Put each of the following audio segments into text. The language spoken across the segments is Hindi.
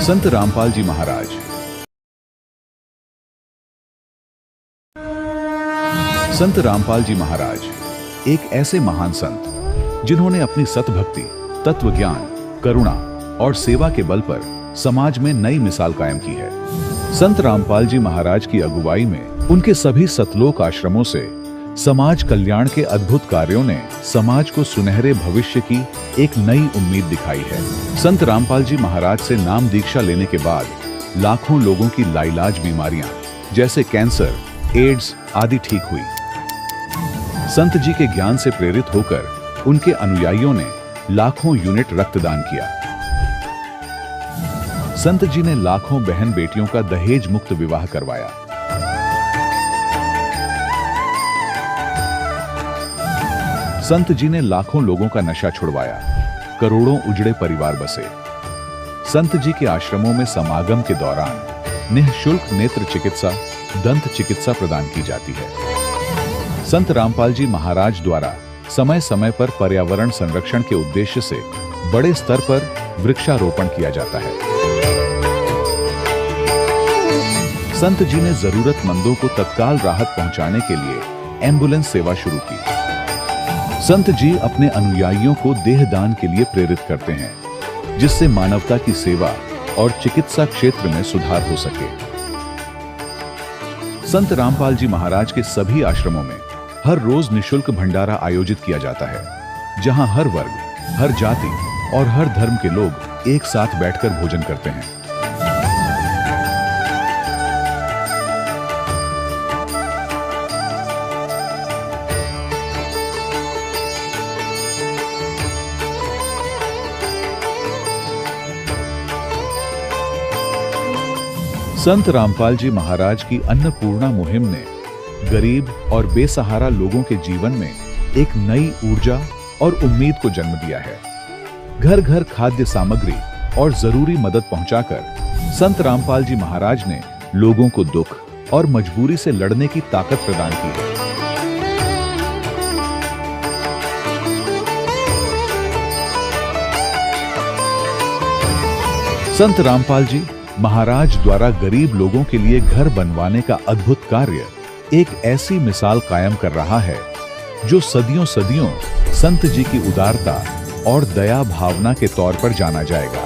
संत रामपाल जी महाराज। संत रामपाल जी महाराज एक ऐसे महान संत जिन्होंने अपनी सतभक्ति, तत्व ज्ञान, करुणा और सेवा के बल पर समाज में नई मिसाल कायम की है। संत रामपाल जी महाराज की अगुवाई में उनके सभी सतलोक आश्रमों से समाज कल्याण के अद्भुत कार्यों ने समाज को सुनहरे भविष्य की एक नई उम्मीद दिखाई है। संत रामपाल जी महाराज से नाम दीक्षा लेने के बाद लाखों लोगों की लाइलाज बीमारियां जैसे कैंसर, एड्स आदि ठीक हुई। संत जी के ज्ञान से प्रेरित होकर उनके अनुयायियों ने लाखों यूनिट रक्तदान किया। संत जी ने लाखों बहन बेटियों का दहेज मुक्त विवाह करवाया। संत जी ने लाखों लोगों का नशा छुड़वाया, करोड़ों उजड़े परिवार बसे। संत जी के आश्रमों में समागम के दौरान निःशुल्क नेत्र चिकित्सा, दंत चिकित्सा प्रदान की जाती है। संत रामपाल जी महाराज द्वारा समय समय पर पर्यावरण संरक्षण के उद्देश्य से बड़े स्तर पर वृक्षारोपण किया जाता है। संत जी ने जरूरतमंदों को तत्काल राहत पहुंचाने के लिए एम्बुलेंस सेवा शुरू की। संत जी अपने अनुयायियों को देहदान के लिए प्रेरित करते हैं, जिससे मानवता की सेवा और चिकित्सा क्षेत्र में सुधार हो सके। संत रामपाल जी महाराज के सभी आश्रमों में हर रोज निःशुल्क भंडारा आयोजित किया जाता है, जहां हर वर्ग, हर जाति और हर धर्म के लोग एक साथ बैठकर भोजन करते हैं। संत रामपाल जी महाराज की अन्नपूर्णा मुहिम ने गरीब और बेसहारा लोगों के जीवन में एक नई ऊर्जा और उम्मीद को जन्म दिया है। घर घर खाद्य सामग्री और जरूरी मदद पहुंचाकर संत रामपाल जी महाराज ने लोगों को दुख और मजबूरी से लड़ने की ताकत प्रदान की है। संत रामपाल जी महाराज द्वारा गरीब लोगों के लिए घर बनवाने का अद्भुत कार्य एक ऐसी मिसाल कायम कर रहा है जो सदियों सदियों संत जी की उदारता और दया भावना के तौर पर जाना जाएगा।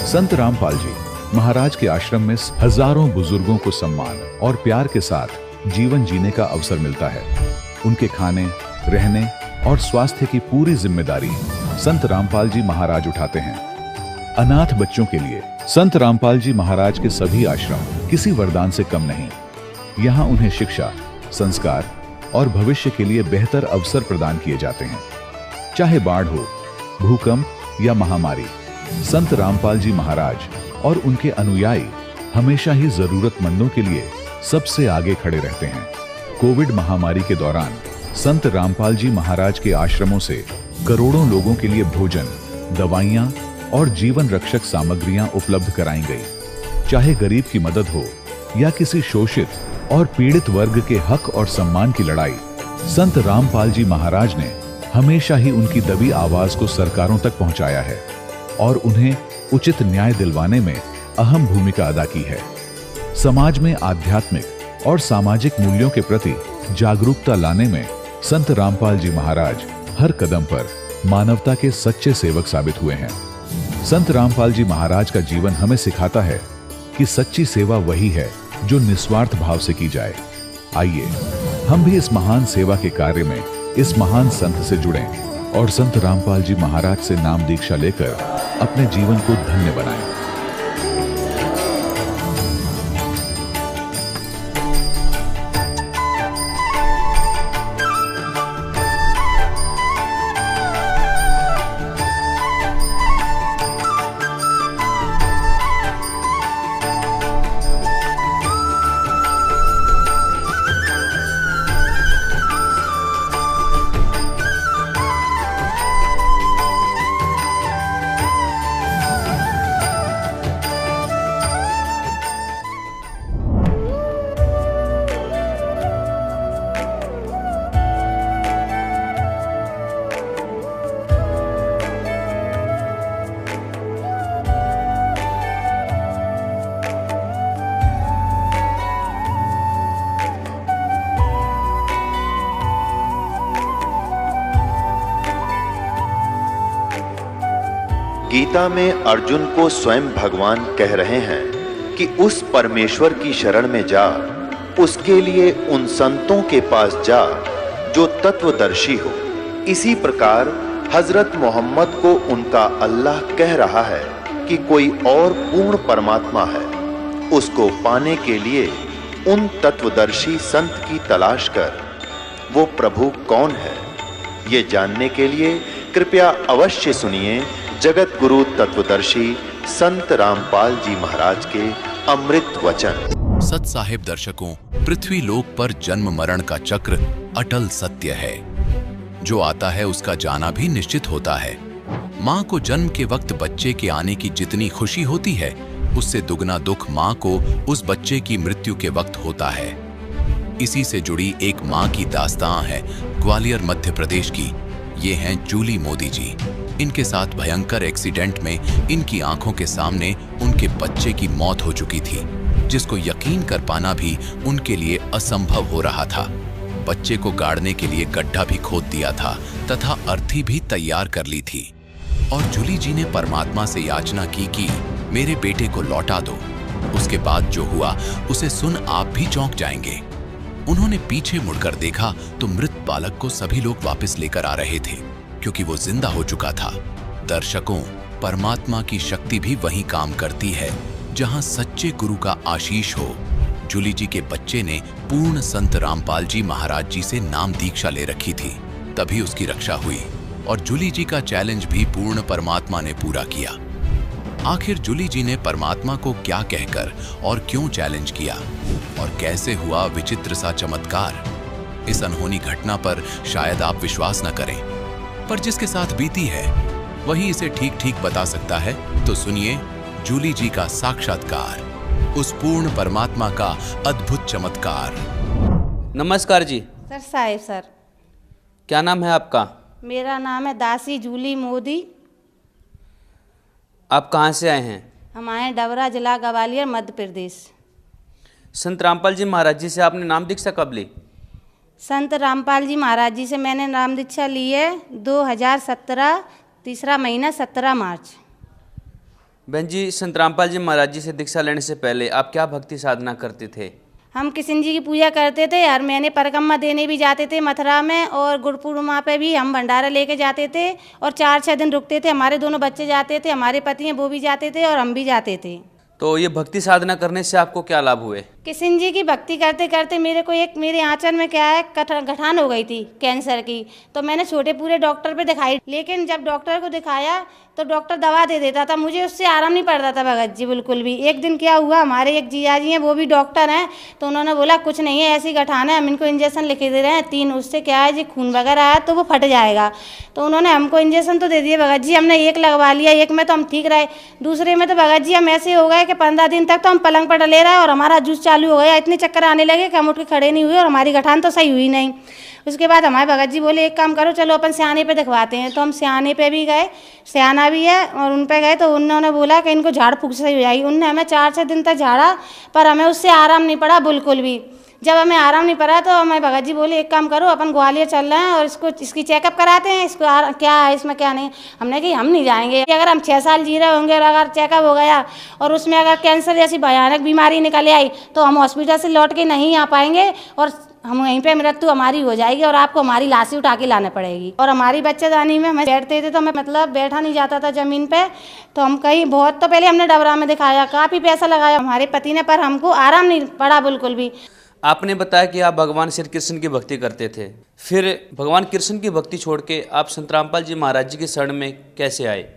संत रामपाल जी महाराज के आश्रम में हजारों बुजुर्गों को सम्मान और प्यार के साथ जीवन जीने का अवसर मिलता है। उनके खाने, रहने और स्वास्थ्य की पूरी जिम्मेदारी संत रामपाल जी महाराज उठाते हैं। अनाथ बच्चों के लिए संत रामपाल जी महाराज के सभी आश्रम किसी वरदान से कम नहीं। यहाँ उन्हें शिक्षा, संस्कार और भविष्य के लिए बेहतर अवसर प्रदान किए जाते हैं। चाहे बाढ़ हो, भूकंप या महामारी, संत रामपाल जी महाराज और उनके अनुयायी हमेशा ही जरूरतमंदों के लिए सबसे आगे खड़े रहते हैं। कोविड महामारी के दौरान संत रामपाल जी महाराज के आश्रमों से करोड़ों लोगों के लिए भोजन, दवाइयां और जीवन रक्षक सामग्रियां उपलब्ध कराई गई। चाहे गरीब की मदद हो या किसी शोषित और पीड़ित वर्ग के हक और सम्मान की लड़ाई, संत रामपाल जी महाराज ने हमेशा ही उनकी दबी आवाज को सरकारों तक पहुंचाया है और उन्हें उचित न्याय दिलवाने में अहम भूमिका अदा की है। समाज में आध्यात्मिक और सामाजिक मूल्यों के प्रति जागरूकता लाने में संत रामपाल जी महाराज हर कदम पर मानवता के सच्चे सेवक साबित हुए हैं। संत रामपाल जी महाराज का जीवन हमें सिखाता है कि सच्ची सेवा वही है जो निस्वार्थ भाव से की जाए। आइए हम भी इस महान सेवा के कार्य में इस महान संत से जुड़ें और संत रामपाल जी महाराज से नाम दीक्षा लेकर अपने जीवन को धन्य बनाएं। गीता में अर्जुन को स्वयं भगवान कह रहे हैं कि उस परमेश्वर की शरण में जा, उसके लिए उन संतों के पास जा जो तत्वदर्शी हो। इसी प्रकार हजरत मोहम्मद को उनका अल्लाह कह रहा है कि कोई और पूर्ण परमात्मा है, उसको पाने के लिए उन तत्वदर्शी संत की तलाश कर। वो प्रभु कौन है, ये जानने के लिए कृपया अवश्य सुनिए जगत गुरु तत्वदर्शी संत रामपाल जी महाराज के अमृत वचन। सत साहिब दर्शकों, पृथ्वी लोक पर जन्म मरण का चक्र अटल सत्य है। जो आता है उसका जाना भी निश्चित होता है। माँ को जन्म के वक्त बच्चे के आने की जितनी खुशी होती है, उससे दुगना दुख माँ को उस बच्चे की मृत्यु के वक्त होता है। इसी से जुड़ी एक माँ की दास्तां है ग्वालियर मध्य प्रदेश की। ये हैं जूली मोदी जी। इनके साथ भयंकर एक्सीडेंट में इनकी आंखों के सामने उनके बच्चे की मौत हो चुकी थी, जिसको यकीन कर पाना भी उनके लिए असंभव हो रहा था। बच्चे को गाड़ने के लिए गड्ढा भी खोद दिया था तथा अर्थी भी तैयार कर ली थी। और जूली जी ने परमात्मा से याचना की कि मेरे बेटे को लौटा दो। उसके बाद जो हुआ उसे सुन आप भी चौंक जाएंगे। उन्होंने पीछे मुड़कर देखा तो मृत बालक को सभी लोग वापस लेकर आ रहे थे, क्योंकि वो जिंदा हो चुका था। दर्शकों, परमात्मा की शक्ति भी वहीं काम करती है जहां सच्चे गुरु का आशीष हो। जूली जी के बच्चे ने पूर्ण संत रामपाल जी महाराज जी से नाम दीक्षा ले रखी थी, तभी उसकी रक्षा हुई। और जूली जी का चैलेंज भी पूर्ण परमात्मा ने पूरा किया। आखिर जूली जी ने परमात्मा को क्या कहकर और क्यों चैलेंज किया, और कैसे हुआ विचित्र सा चमत्कार। इस अनहोनी घटना पर शायद आप विश्वास न करें, पर जिसके साथ बीती है वही इसे ठीक ठीक बता सकता है। तो सुनिए जूली जी का साक्षात्कार, उस पूर्ण परमात्मा का अद्भुत चमत्कार। नमस्कार जी। Sir Sahib sir. क्या नाम है आपका? मेरा नाम है दासी जूली मोदी। आप कहाँ से आए हैं? हम आए हैं डबरा जिला ग्वालियर मध्य प्रदेश। संत रामपाल जी महाराज जी से आपने नाम दीक्षा कब ली? संत रामपाल जी महाराज जी से मैंने नाम दीक्षा ली है 2017 तीसरा महीना 17 मार्च। बहन जी, संत रामपाल जी महाराज जी से दीक्षा लेने से पहले आप क्या भक्ति साधना करते थे? हम कृष्ण जी की पूजा करते थे, हर महीने परिक्रमा देने भी जाते थे मथुरा में, और गुरु पूर्णिमा पे भी हम भंडारा लेके जाते थे और 4-6 दिन रुकते थे। हमारे दोनों बच्चे जाते थे, हमारे पति हैं वो भी जाते थे और हम भी जाते थे। तो ये भक्ति साधना करने से आपको क्या लाभ हुए? कृष्ण जी की भक्ति करते करते मेरे आंचल में क्या है गठान हो गई थी कैंसर की। तो मैंने छोटे पूरे डॉक्टर पे दिखाई, लेकिन जब डॉक्टर को दिखाया तो डॉक्टर दवा दे देता था, मुझे उससे आराम नहीं पड़ता था भगत जी बिल्कुल भी। एक दिन क्या हुआ, हमारे एक जीजा जी हैं वो भी डॉक्टर हैं, तो उन्होंने बोला कुछ नहीं है, ऐसी गठान है, हम इनको इंजेक्शन लिख दे रहे हैं 3, उससे क्या है जी खून वगैरह आया तो वो फट जाएगा। तो उन्होंने हमको इंजेक्शन तो दे दिए भगत जी, हमने एक लगवा लिया, एक में तो हम ठीक रहे, दूसरे में तो भगत जी हम ऐसे हो गए कि 15 दिन तक तो हम पलंग पर डले रहे और हमारा जूस चालू हो गया, इतने चक्कर आने लगे कि हम उठ के खड़े नहीं हुए और हमारी गठान तो सही हुई नहीं। उसके बाद हमारे भगत जी बोले एक काम करो, चलो अपन सियाने पे दिखवाते हैं। तो हम सियाने पे भी गए, सियाना भी है, और उन पे गए तो उन्होंने बोला कि इनको झाड़ फूक सही हो जाएगी। उनने हमें 4-6 दिन तक झाड़ा, पर हमें उससे आराम नहीं पड़ा बिल्कुल भी। जब हमें आराम नहीं पड़ा तो हमारे भगत जी बोले एक काम करो, अपन ग्वालियर चल रहे हैं और इसकी चेकअप कराते हैं, इसको क्या है इसमें क्या नहीं। हमने कहा हम नहीं जाएंगे, अगर हम 6 साल जी रहे होंगे और अगर चेकअप हो गया और उसमें अगर कैंसर जैसी भयानक बीमारी निकल आई तो हम हॉस्पिटल से लौट के नहीं आ पाएंगे और हम वहीं पे मृत्यु हमारी हो जाएगी और आपको हमारी लाशें उठा के लाने पड़ेगी। और हमारी बच्चेदानी में हम बैठते थे तो हमें मतलब बैठा नहीं जाता था ज़मीन पे, तो हम कहीं बहुत तो पहले हमने डबरा में दिखाया, काफ़ी पैसा लगाया हमारे पति ने, पर हमको आराम नहीं पड़ा बिल्कुल भी। आपने बताया कि आप भगवान श्री कृष्ण की भक्ति करते थे, फिर भगवान कृष्ण की भक्ति छोड़ के आप संत रामपाल जी महाराज जी के शरण में कैसे आए?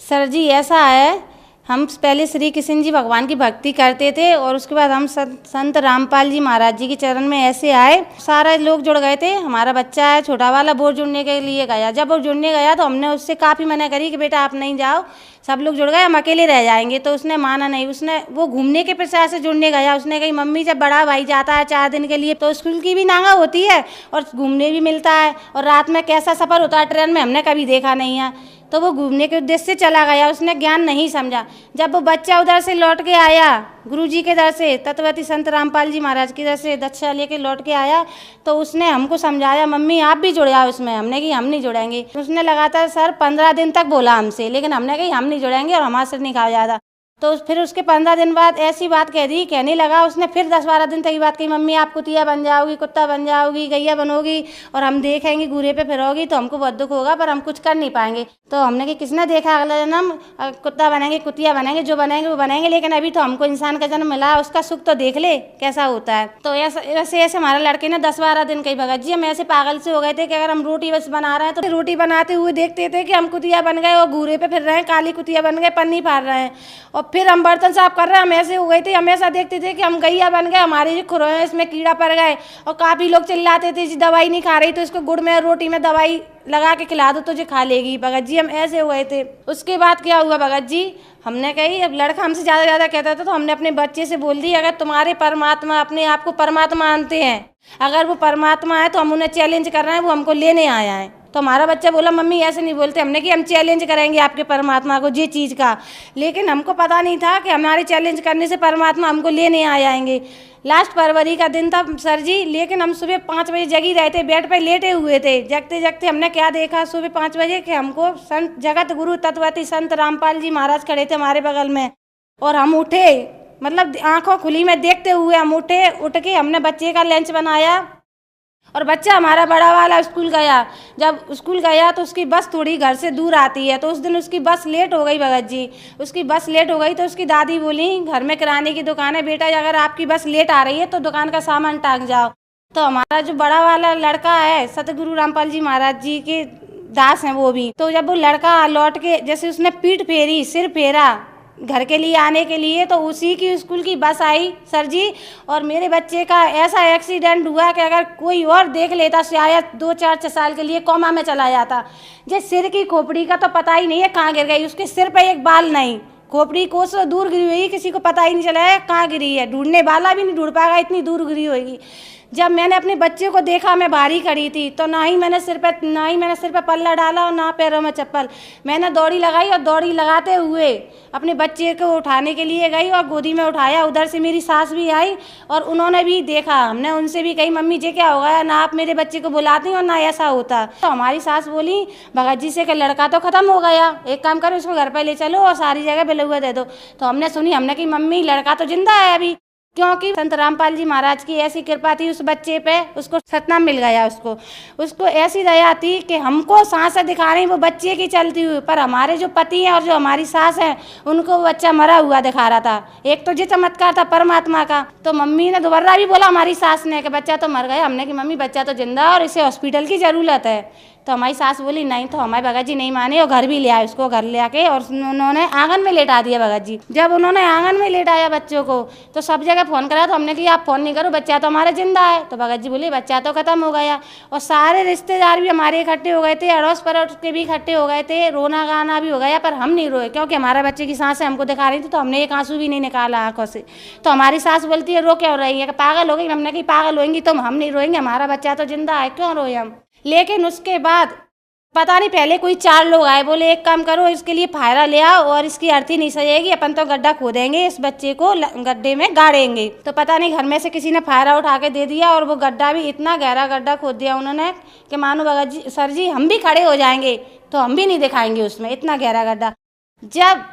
सर जी ऐसा है, हम पहले श्री कृष्ण जी भगवान की भक्ति करते थे और उसके बाद हम संत रामपाल जी महाराज जी के चरण में ऐसे आए, सारे लोग जुड़ गए थे। हमारा बच्चा है छोटा वाला, वो जुड़ने के लिए गया। जब वो जुड़ने गया तो हमने उससे काफ़ी मना करी कि बेटा आप नहीं जाओ, सब लोग जुड़ गए, हम अकेले रह जाएंगे। तो उसने माना नहीं, वो घूमने के प्रसाद से जुड़ने गया। उसने कही मम्मी जब बड़ा भाई जाता है 4 दिन के लिए तो स्कूल की भी नांगा होती है और घूमने भी मिलता है, और रात में कैसा सफ़र होता है ट्रेन में हमने कभी देखा नहीं है। तो वो घूमने के उद्देश्य से चला गया, उसने ज्ञान नहीं समझा। जब वो बच्चा उधर से लौट के आया गुरुजी के दर से, तत्वती संत रामपाल जी महाराज के दर से दक्षा लेके लौट के आया, तो उसने हमको समझाया, मम्मी आप भी जुड़ जाओ इसमें। हमने कि हम नहीं जुड़ेंगे। उसने लगातार सर 15 दिन तक बोला हमसे, लेकिन हमने कही हम नहीं जुड़ेंगे और हमारे से नहीं कहा जाता। तो फिर उसके 15 दिन बाद ऐसी बात कह दी, कहने लगा उसने फिर 10-12 दिन तक ये बात कही, मम्मी आप कुतिया बन जाओगी, कुत्ता बन जाओगी, गैया बनोगी और हम देखेंगे घूरे पे फिरोगी तो हमको बहुत दुख होगा, पर हम कुछ कर नहीं पाएंगे। तो हमने कि किसने देखा अगला जन्म कुत्ता बनेंगे, कुतिया बनेंगे, जो बनेंगे वो बनेंगे, लेकिन अभी तो हमको इंसान का जन्म मिला, उसका सुख तो देख ले कैसा होता है। तो ऐसे हमारे लड़के ने 10-12 दिन कही, भगत जी हम ऐसे पागल से हो गए थे कि अगर हम रोटी बस बना रहे हैं तो रोटी बनाते हुए देखते थे कि हम कुतिया बन गए और घूरे पे फिर रहे हैं, काली कुतिया बन गए, पन्नी फाड़ रहे हैं। और फिर हम बर्तन साफ कर रहे हैं, हम ऐसे हो गए थे, हम ऐसा देखते थे कि हम गैया बन गए, हमारे जो खुरों हैं इसमें कीड़ा पड़ गए। और काफ़ी लोग चिल्लाते थे जी दवाई नहीं खा रही तो इसको गुड़ में रोटी में दवाई लगा के खिला दो तो जो खा लेगी। भगत जी हम ऐसे हुए थे। उसके बाद क्या हुआ भगत जी, हमने कही अब लड़का हमसे ज़्यादा कहता था तो हमने अपने बच्चे से बोल दी, अगर तुम्हारे परमात्मा अपने आप को परमात्मा मानते हैं, अगर वो परमात्मा है तो हम उन्हें चैलेंज कर रहे हैं, वो हमको लेने आया है। तो हमारा बच्चा बोला मम्मी ऐसे नहीं बोलते। हमने कि हम चैलेंज करेंगे आपके परमात्मा को ये चीज़ का, लेकिन हमको पता नहीं था कि हमारे चैलेंज करने से परमात्मा हमको लेने आ जाएंगे। लास्ट फरवरी का दिन था सर जी, लेकिन हम सुबह 5 बजे जगी रहे थे, बेड पे लेटे हुए थे। जगते जगते हमने क्या देखा सुबह 5 बजे कि हमको संत जगत गुरु तत्वती संत रामपाल जी महाराज खड़े थे हमारे बगल में। और हम उठे, मतलब आंखों खुली में देखते हुए हम उठे। उठ के हमने बच्चे का लंच बनाया और बच्चा हमारा बड़ा वाला स्कूल गया। जब स्कूल गया तो उसकी बस थोड़ी घर से दूर आती है, तो उस दिन उसकी बस लेट हो गई भगत जी। उसकी बस लेट हो गई तो उसकी दादी बोली घर में किराने की दुकान है, बेटा अगर आपकी बस लेट आ रही है तो दुकान का सामान टांग जाओ। तो हमारा जो बड़ा वाला लड़का है सतगुरु रामपाल जी महाराज जी के दास हैं वो भी, तो जब वो लड़का लौट के जैसे उसने पीठ फेरी, सिर फेरा घर के लिए आने के लिए, तो उसी की स्कूल की बस आई सर जी। और मेरे बच्चे का ऐसा एक्सीडेंट हुआ कि अगर कोई और देख लेता शायद 2-4 साल के लिए कोमा में चला जाता। जे सिर की खोपड़ी का तो पता ही नहीं है कहाँ गिर गई, उसके सिर पे एक बाल नहीं, खोपड़ी कोस दूर गिरी हुई, किसी को पता ही नहीं चला है कहाँ गिरी है, ढूंढने वाला भी नहीं ढूंढ पाएगा इतनी दूर गिरी होगी। जब मैंने अपने बच्चे को देखा, मैं बाहरी खड़ी थी, तो ना ही मैंने सिर पे पल्ला डाला और ना पैरों में चप्पल। मैंने दौड़ी लगाई और दौड़ी लगाते हुए अपने बच्चे को उठाने के लिए गई और गोदी में उठाया। उधर से मेरी सास भी आई और उन्होंने भी देखा। हमने उनसे भी कही मम्मी जी क्या हो गया, ना आप मेरे बच्चे को बुलाती और ना ऐसा होता। तो हमारी सास बोली भगत जी से कि लड़का तो खत्म हो गया, एक काम करो इसको घर पर ले चलो और सारी जगह बिलौआ दे दो। तो हमने सुनी, हमने कही मम्मी लड़का तो जिंदा है अभी, क्योंकि संत रामपाल जी महाराज की ऐसी कृपा थी उस बच्चे पे, उसको सतनाम मिल गया। उसको ऐसी दया थी कि हमको सांसें दिखा रही वो बच्चे की चलती हुई, पर हमारे जो पति हैं और जो हमारी सास हैं उनको वो बच्चा मरा हुआ दिखा रहा था। एक तो ये चमत्कार था परमात्मा का। तो मम्मी ने दोबारा भी बोला हमारी सास ने कि बच्चा तो मर गया। हमने कि मम्मी बच्चा तो जिंदा और इसे हॉस्पिटल की ज़रूरत है। तो हमारी सास बोली नहीं, तो हमारे भगत जी नहीं माने और घर भी ले आए उसको। घर ले आके और उन्होंने आंगन में लेटा दिया भगत जी। जब उन्होंने आंगन में लेटाया बच्चों को तो सब जगह फ़ोन करा, तो हमने कहा आप फ़ोन नहीं करो, बच्चा तो हमारा जिंदा है। तो भगत जी बोले बच्चा तो खत्म हो गया। और सारे रिश्तेदार भी हमारे इकट्ठे हो गए थे, अड़ोस पड़ोस के भी इकट्ठे हो गए थे, रोना गाना भी हो गया, पर हम नहीं रोए क्योंकि हमारे बच्चे की सांसें हमको दिखा रही थी। तो हमने एक आंसू भी नहीं निकाला आंखों से। तो हमारी सास बोलती है रो क्यों रही है, कि पागल हो गई। हमने कही पागल होंगी तुम, हम नहीं रोएंगे, हमारा बच्चा तो जिंदा है, क्यों रोए हम। लेकिन उसके बाद पता नहीं पहले कोई 4 लोग आए, बोले एक काम करो इसके लिए फायरा ले आओ और इसकी अर्थी नहीं सजेगी, अपन तो गड्ढा खोदेंगे, इस बच्चे को गड्ढे में गाड़ेंगे। तो पता नहीं घर में से किसी ने फायरा उठा के दे दिया और वो गड्ढा भी इतना गहरा गड्ढा खोद दिया उन्होंने कि मानो भगत जी सर जी हम भी खड़े हो जाएंगे तो हम भी नहीं दिखाएंगे उसमें, इतना गहरा गड्ढा। जब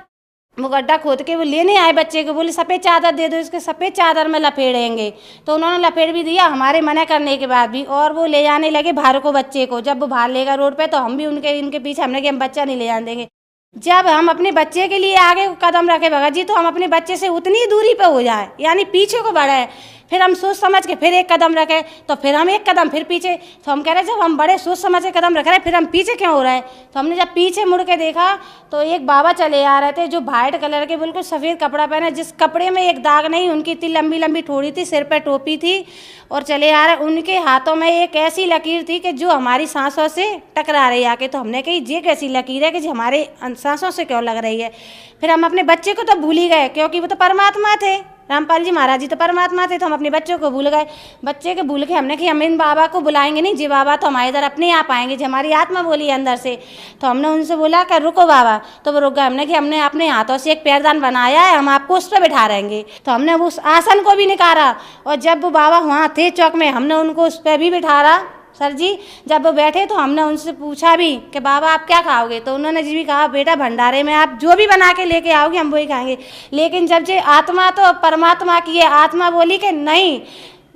वो गड्ढा खोद के वो लेने आए बच्चे को, बोले सफ़ेद चादर दे दो, इसके सफ़ेद चादर में लपेड़ेंगे। तो उन्होंने लपेड़ भी दिया हमारे मना करने के बाद भी, और वो ले जाने लगे बाहर को बच्चे को। जब वो बाहर लेगा रोड पे तो हम भी इनके पीछे, हमने कि हम बच्चा नहीं ले जाने देंगे। जब हम अपने बच्चे के लिए आगे कदम रखे भगत जी, तो हम अपने बच्चे से उतनी दूरी पे हो जाए, यानी पीछे को बढ़े। फिर हम सोच समझ के फिर एक कदम रखे, तो फिर हम एक कदम फिर पीछे। तो हम कह रहे जब हम बड़े सोच समझ के कदम रख रहे हैं फिर हम पीछे क्यों हो रहे हैं। तो हमने जब पीछे मुड़ के देखा तो एक बाबा चले आ रहे थे जो वाइट कलर के बिल्कुल सफ़ेद कपड़ा पहने, जिस कपड़े में एक दाग नहीं, उनकी इतनी लंबी लंबी ठोड़ी थी, सिर पर टोपी थी और चले आ रहे। उनके हाथों में एक ऐसी लकीर थी कि जो हमारी सांसों से टकरा रही आके। तो हमने कही ये कैसी लकीर है कि जो हमारे सांसों से क्यों लग रही है। फिर हम अपने बच्चे को तो भूल ही गए क्योंकि वो तो परमात्मा थे, रामपाल जी महाराज जी तो परमात्मा थे, तो हम अपने बच्चों को भूल गए। बच्चे के भूल के हमने कि हम इन बाबा को बुलाएंगे नहीं, जी बाबा तो हमारे इधर अपने आप आएंगे, जी हमारी आत्मा बोली अंदर से। तो हमने उनसे बोला कि रुको बाबा, तो वो रुक गए। हमने कि हमने अपने हाथों से एक पैरदान बनाया है, हम आपको उस पर बैठा रहेंगे। तो हमने उस आसन को भी निकाला, और जब वो बाबा वहाँ थे चौक में, हमने उनको उस पर भी बिठाया। सर जी जब वो बैठे तो हमने उनसे पूछा भी कि बाबा आप क्या खाओगे, तो उन्होंने जी भी कहा बेटा भंडारे में आप जो भी बना के लेके आओगे हम वही खाएंगे। लेकिन जब जे आत्मा तो परमात्मा की है, आत्मा बोली कि नहीं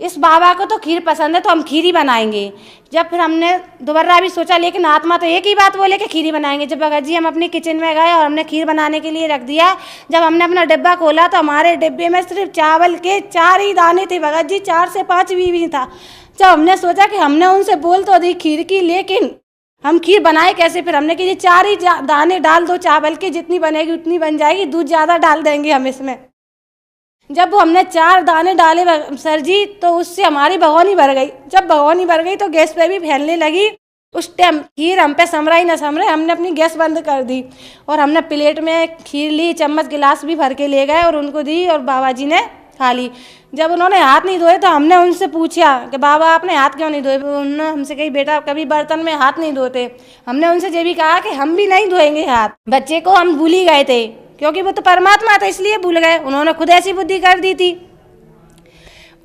इस बाबा को तो खीर पसंद है तो हम खीर ही बनाएंगे। जब फिर हमने दोबारा भी सोचा, लेकिन आत्मा तो एक ही बात बोले कि खीर ही बनाएंगे। जब भगत जी हम अपने किचन में गए और हमने खीर बनाने के लिए रख दिया, जब हमने अपना डिब्बा खोला तो हमारे डिब्बे में सिर्फ चावल के 4 ही दाने थे भगत जी, 4 से 5 भी था। जब हमने सोचा कि हमने उनसे बोल तो दी खीर की, लेकिन हम खीर बनाए कैसे, फिर हमने कि 4 ही दाने डाल दो चावल के, जितनी बनेगी उतनी बन जाएगी, दूध ज़्यादा डाल देंगे हम इसमें। जब वो हमने 4 दाने डाले सर जी, तो उससे हमारी भगोनी भर गई। जब भगोनी भर गई तो गैस पे भी फैलने लगी। उस टाइम खीर हम पे समरा ही ना समरे, हमने अपनी गैस बंद कर दी और हमने प्लेट में खीर ली, चम्मच गिलास भी भर के ले गए और उनको दी और बाबा जी ने खा ली। जब उन्होंने हाथ नहीं धोए तो हमने उनसे पूछा कि बाबा आपने हाथ क्यों नहीं धोए। उन्होंने हमसे कही बेटा कभी बर्तन में हाथ नहीं धोते। हमने उनसे ये भी कहा कि हम भी नहीं धोएंगे हाथ। बच्चे को हम भूल ही गए थे क्योंकि वो तो परमात्मा था इसलिए भूल गए, उन्होंने खुद ऐसी बुद्धि कर दी थी।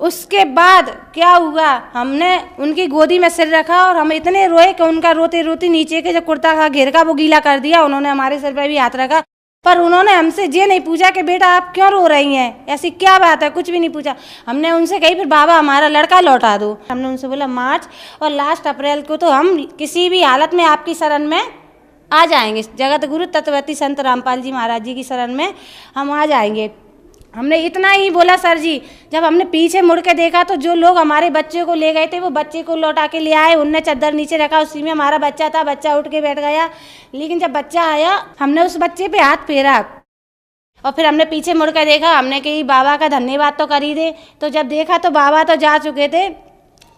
उसके बाद क्या हुआ, हमने उनकी गोदी में सिर रखा और हम इतने रोए कि उनका रोते रोते नीचे के जो कुर्ता का घेर का वो गीला कर दिया। उन्होंने हमारे सिर पर भी हाथ रखा, पर उन्होंने हमसे ये नहीं पूछा कि बेटा आप क्यों रो रही हैं, ऐसी क्या बात है, कुछ भी नहीं पूछा। हमने उनसे कही फिर बाबा हमारा लड़का लौटा दो। हमने उनसे बोला मार्च और लास्ट अप्रैल को तो हम किसी भी हालत में आपकी शरण में आ जाएंगे, जगत गुरु तत्वती संत रामपाल जी महाराज जी की शरण में हम आ जाएंगे। हमने इतना ही बोला सर जी। जब हमने पीछे मुड़ के देखा तो जो लोग हमारे बच्चे को ले गए थे वो बच्चे को लौटा के ले आए, उनने चादर नीचे रखा, उसी में हमारा बच्चा था, बच्चा उठ के बैठ गया। लेकिन जब बच्चा आया हमने उस बच्चे पे हाथ फेरा और फिर हमने पीछे मुड़ के देखा, हमने कही बाबा का धन्यवाद तो कर ही दे। तो जब देखा तो बाबा तो जा चुके थे,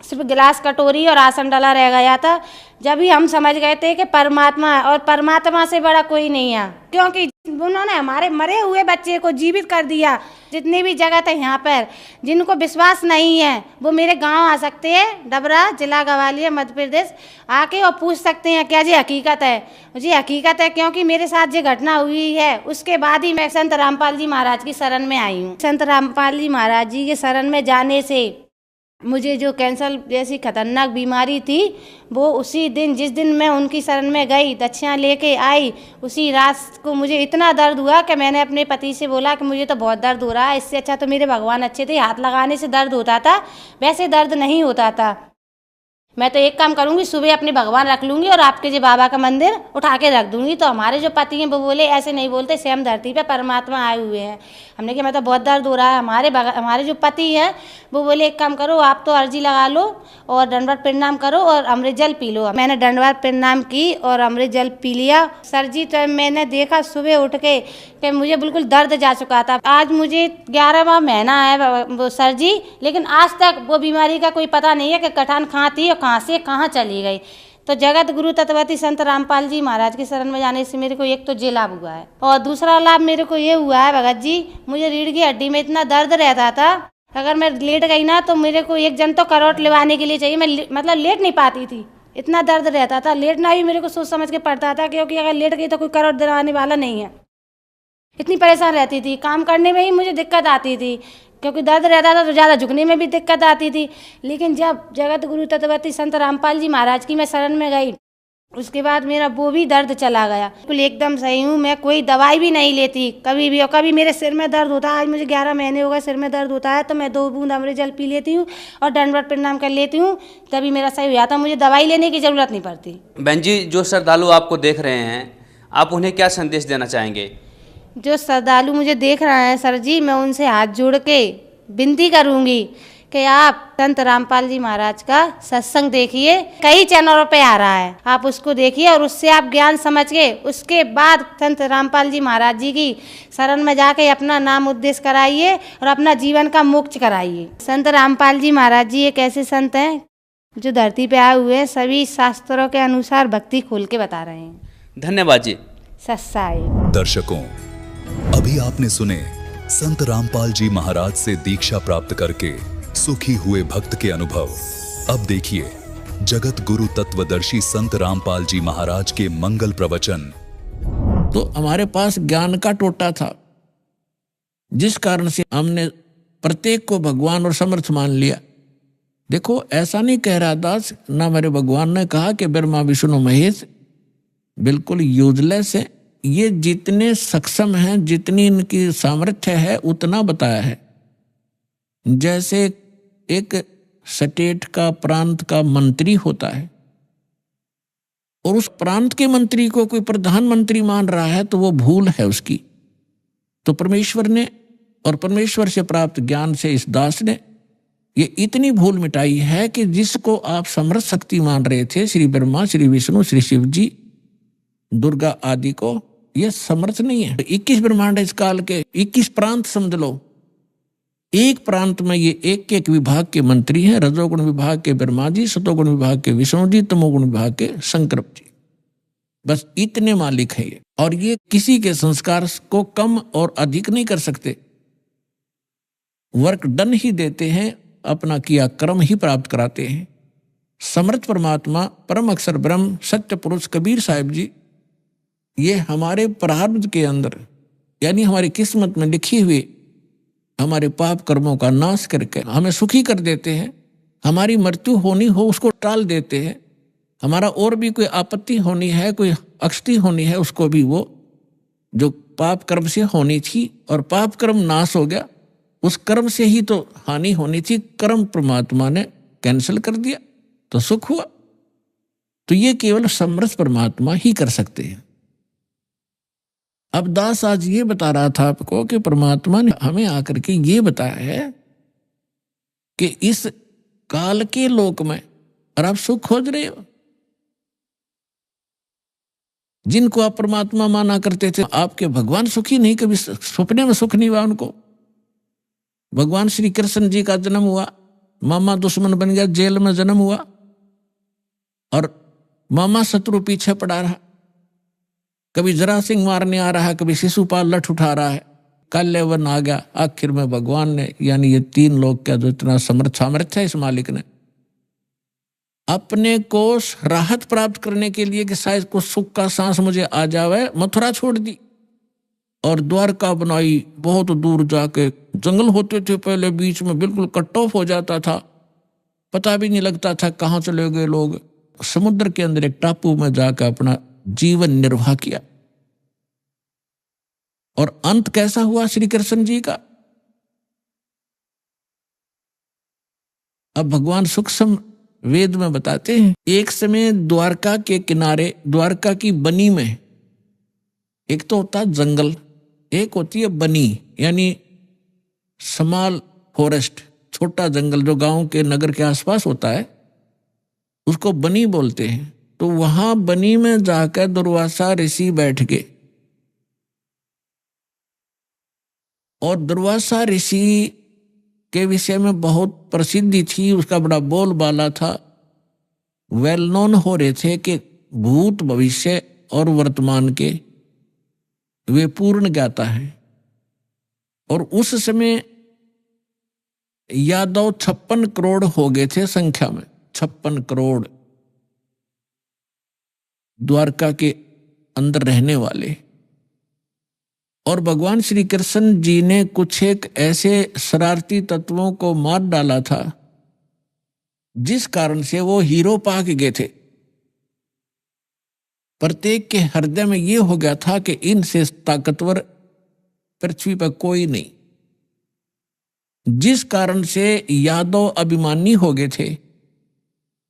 सिर्फ गिलास कटोरी और आसन डाला रह गया था। जब ही हम समझ गए थे कि परमात्मा और परमात्मा से बड़ा कोई नहीं है, क्योंकि उन्होंने हमारे मरे हुए बच्चे को जीवित कर दिया। जितनी भी जगत है यहाँ पर, जिनको विश्वास नहीं है वो मेरे गांव आ सकते हैं, डबरा जिला ग्वालियर मध्य प्रदेश, आके और पूछ सकते हैं क्या जी हकीकत है। जी हकीकत है, क्योंकि मेरे साथ जो घटना हुई है उसके बाद ही मैं संत रामपाल जी महाराज की शरण में आई हूँ। संत रामपाल जी महाराज जी के शरण में जाने से मुझे जो कैंसर जैसी खतरनाक बीमारी थी वो उसी दिन जिस दिन मैं उनकी शरण में गई, दक्षिणा लेके आई, उसी रात को मुझे इतना दर्द हुआ कि मैंने अपने पति से बोला कि मुझे तो बहुत दर्द हो रहा है, इससे अच्छा तो मेरे भगवान अच्छे थे, हाथ लगाने से दर्द होता था, वैसे दर्द नहीं होता था। मैं तो एक काम करूंगी, सुबह अपने भगवान रख लूंगी और आपके जो बाबा का मंदिर उठा के रख दूंगी। तो हमारे जो पति हैं वो बोले ऐसे नहीं बोलते, स्वयं धरती पे परमात्मा आए हुए हैं। हमने कहा मैं तो बहुत दर्द हो रहा है। हमारे जो पति हैं वो बोले एक काम करो, आप तो अर्जी लगा लो और दंडवत प्रणाम करो और अमृत जल पी लो। मैंने दंडवत प्रणाम की और अमृत जल पी लिया। सर जी तो मैंने देखा सुबह उठ के कि मुझे बिल्कुल दर्द जा चुका था। आज मुझे 11वां महीना है वो सर जी, लेकिन आज तक वो बीमारी का कोई पता नहीं है कि कठान कहाँ थी और कहाँ से कहाँ चली गई। तो जगत गुरु तत्वती संत रामपाल जी महाराज की शरण में जाने से मेरे को एक तो ये लाभ हुआ है और दूसरा लाभ मेरे को ये हुआ है भगत जी, मुझे रीढ़ की हड्डी में इतना दर्द रहता था, अगर मैं लेट गई ना तो मेरे को एक जन तो करवट लेवाने के लिए चाहिए, मैं मतलब लेट नहीं पाती थी, इतना दर्द रहता था। लेटना भी मेरे को सोच समझ के पड़ता था, क्योंकि अगर लेट गई तो कोई करवट दिलाने वाला नहीं है। इतनी परेशान रहती थी, काम करने में ही मुझे दिक्कत आती थी, क्योंकि दर्द रहता था तो ज़्यादा झुकने में भी दिक्कत आती थी। लेकिन जब जगत गुरु तत्वती संत रामपाल जी महाराज की मैं शरण में गई, उसके बाद मेरा वो भी दर्द चला गया, बिल्कुल एकदम सही हूँ। मैं कोई दवाई भी नहीं लेती कभी भी, और कभी मेरे सिर में दर्द होता है, आज मुझे 11 महीने हो गए सिर में दर्द होता है, तो मैं 2 बूंद अमृत जल पी लेती हूँ और दंडवत प्रणाम कर लेती हूँ, तभी मेरा सही हो जाता, मुझे दवाई लेने की ज़रूरत नहीं पड़ती। बहन जी, जो श्रद्धालु आपको देख रहे हैं, आप उन्हें क्या संदेश देना चाहेंगे? जो श्रद्धालु मुझे देख रहे हैं सर जी, मैं उनसे हाथ जोड़ के विनती करूंगी कि आप संत रामपाल जी महाराज का सत्संग देखिए, कई चैनलों पे आ रहा है, आप उसको देखिए और उससे आप ज्ञान समझ के उसके बाद संत रामपाल जी महाराज जी की शरण में जाके अपना नाम उद्देश्य कराइए और अपना जीवन का मोक्ष कराइए। संत रामपाल जी महाराज जी एक ऐसे संत हैं जो धरती पे आए हुए हैं, सभी शास्त्रों के अनुसार भक्ति खोल के बता रहे हैं। धन्यवाद जी। सत्साई। दर्शकों, अभी आपने सुने संत रामपाल जी महाराज से दीक्षा प्राप्त करके सुखी हुए भक्त के अनुभव। अब देखिए जगत गुरु तत्वदर्शी संत रामपाल जी महाराज के मंगल प्रवचन। तो हमारे पास ज्ञान का टोटा था, जिस कारण से हमने प्रत्येक को भगवान और समर्थ मान लिया। देखो, ऐसा नहीं कह रहा दास, ना मेरे भगवान ने कहा कि ब्रह्मा विष्णु महेश बिल्कुल यूजलेस है। ये जितने सक्षम हैं, जितनी इनकी सामर्थ्य है, उतना बताया है। जैसे एक स्टेट का, प्रांत का मंत्री होता है और उस प्रांत के मंत्री को कोई प्रधानमंत्री मान रहा है, तो वो भूल है उसकी। तो परमेश्वर ने और परमेश्वर से प्राप्त ज्ञान से इस दास ने ये इतनी भूल मिटाई है कि जिसको आप समर्थ शक्ति मान रहे थे, श्री ब्रह्मा, श्री विष्णु, श्री शिव जी, दुर्गा आदि को, ये समर्थ नहीं है। 21 ब्रह्मांड इस काल के, 21 प्रांत समझ लो। एक प्रांत में ये एक एक विभाग के मंत्री हैं। रजोगुण विभाग के ब्रह्मा जी, सतोगुण विभाग के विष्णु जी, तमोगुण विभाग के शंकर जी। बस इतने मालिक हैं ये, और ये किसी के संस्कार को कम और अधिक नहीं कर सकते। वर्क डन ही देते हैं, अपना किया कर्म ही प्राप्त कराते हैं। समर्थ परमात्मा, परम अक्षर ब्रह्म, सत्य पुरुष कबीर साहिब जी, ये हमारे प्रारब्ध के अंदर, यानी हमारी किस्मत में लिखी हुई हमारे पाप कर्मों का नाश करके हमें सुखी कर देते हैं। हमारी मृत्यु होनी हो उसको टाल देते हैं। हमारा और भी कोई आपत्ति होनी है, कोई अक्षति होनी है, उसको भी वो जो पाप कर्म से होनी थी, और पाप कर्म नाश हो गया, उस कर्म से ही तो हानि होनी थी, कर्म परमात्मा ने कैंसिल कर दिया, तो सुख हुआ। तो ये केवल समर्थ परमात्मा ही कर सकते हैं। अब दास आज ये बता रहा था आपको कि परमात्मा ने हमें आकर के ये बताया है कि इस काल के लोक में, और आप सुख खोज रहे हो, जिनको आप परमात्मा माना करते थे, आपके भगवान सुखी नहीं, कभी सपने में सुख नहीं हुआ उनको। भगवान श्री कृष्ण जी का जन्म हुआ, मामा दुश्मन बन गया, जेल में जन्म हुआ, और मामा शत्रु पीछे पड़ा रहा। कभी जरा सिंह मारने आ रहा है, कभी शिशुपाल लठ उठा रहा है, काल्यवन आ गया। आखिर में भगवान ने, यानी ये तीन लोग का जो इतना सामर्थ्य है इस मालिक ने, अपने को राहत प्राप्त करने के लिए कि शायद कुछ सुख का सांस मुझे आ जावे, मथुरा छोड़ दी और द्वारका बनाई। बहुत दूर जाके जंगल होते थे पहले, बीच में बिल्कुल कट ऑफ हो जाता था, पता भी नहीं लगता था कहाँ चले गए लोग। समुद्र के अंदर एक टापू में जाकर अपना जीवन निर्वाह किया। और अंत कैसा हुआ श्री कृष्ण जी का? अब भगवान सूक्ष्म वेद में बताते हैं, एक समय द्वारका के किनारे, द्वारका की बनी में, एक तो होता है जंगल, एक होती है बनी, यानी स्मॉल फॉरेस्ट, छोटा जंगल जो गांव के, नगर के आसपास होता है, उसको बनी बोलते हैं। तो वहां बनी में जाकर दुर्वासा ऋषि बैठ गए, और दुर्वासा ऋषि के विषय में बहुत प्रसिद्धि थी, उसका बड़ा बोलबाला था। वेल नोन हो रहे थे कि भूत, भविष्य और वर्तमान के वे पूर्ण ज्ञाता है। और उस समय यादव 56 करोड़ हो गए थे संख्या में, 56 करोड़ द्वारका के अंदर रहने वाले। और भगवान श्री कृष्ण जी ने कुछ एक ऐसे शरारती तत्वों को मार डाला था, जिस कारण से वो हीरो पा के गए थे। प्रत्येक के हृदय में ये हो गया था कि इनसे ताकतवर पृथ्वी पर कोई नहीं, जिस कारण से यादव अभिमानी हो गए थे।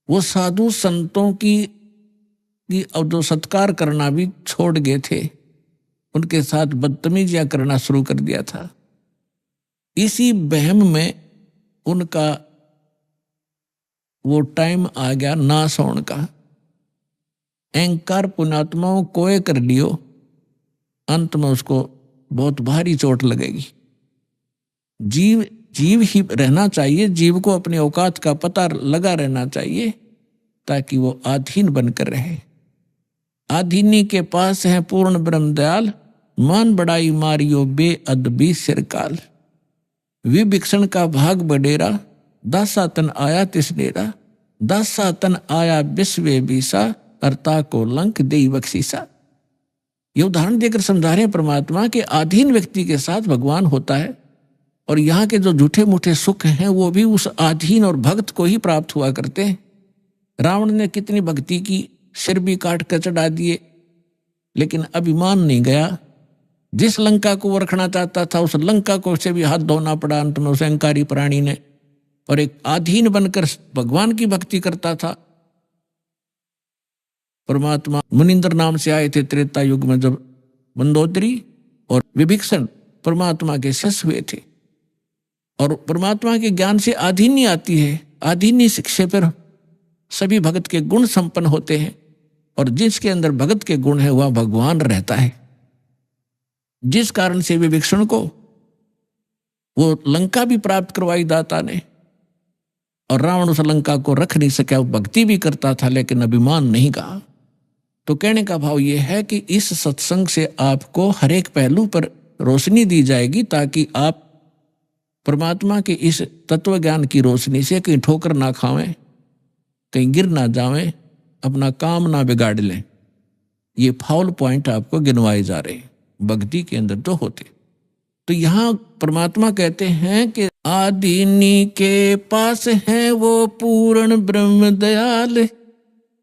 वो साधु संतों की जो सत्कार करना भी छोड़ गए थे, उनके साथ बदतमीजियां करना शुरू कर दिया था। इसी बहम में उनका वो टाइम आ गया नाश होने का। अहंकार पुण्यात्माओं कोय कर लियो, अंत में उसको बहुत भारी चोट लगेगी। जीव जीव ही रहना चाहिए, जीव को अपने औकात का पता लगा रहना चाहिए, ताकि वो आधीन बनकर रहे। आधीनी के पास है पूर्ण ब्रह्म दयाल, मान बढ़ाई मारियो बेअदबी सिरकाल। विभीषण का भाग बडेरा, दासा तन आया तिसडेरा, दासा तन आया विश्वे बीसा, अर्ता को लंक देई बख्शीसा। ये उदाहरण देकर समझा रहे हैं परमात्मा के अधीन व्यक्ति के साथ भगवान होता है, और यहाँ के जो झूठे मूठे सुख हैं वो भी उस अधीन और भक्त को ही प्राप्त हुआ करते हैं। रावण ने कितनी भक्ति की, सिर भी काट कर चढ़ा दिए, लेकिन अभिमान नहीं गया। जिस लंका को वो रखना चाहता था उस लंका को से भी हाथ धोना पड़ा अंत में उस अहंकारी प्राणी ने, और एक अधीन बनकर भगवान की भक्ति करता था। परमात्मा मुनिंद्र नाम से आए थे त्रेता युग में, जब मंदोदरी और विभीषण परमात्मा के शिष्य हुए थे। और परमात्मा के ज्ञान से आधीनी आती है, आधीनी शिक्षा पर सभी भगत के गुण संपन्न होते हैं, और जिसके अंदर भगत के गुण है वह भगवान रहता है। जिस कारण से विभीषण को वो लंका भी प्राप्त करवाई दाता ने, और रावण उस लंका को रख नहीं सका। वो भक्ति भी करता था लेकिन अभिमान नहीं कहा। तो कहने का भाव ये है कि इस सत्संग से आपको हर एक पहलू पर रोशनी दी जाएगी, ताकि आप परमात्मा के इस तत्व ज्ञान की रोशनी से कहीं ठोकर ना खावें, कहीं गिर ना जावें, अपना काम ना बिगाड़ लें। ये फाउल पॉइंट आपको गिनवाए जा रहे हैं भक्ति के अंदर जो होते। तो यहाँ परमात्मा कहते हैं कि आदीनी के पास है वो पूर्ण ब्रह्म दयाल,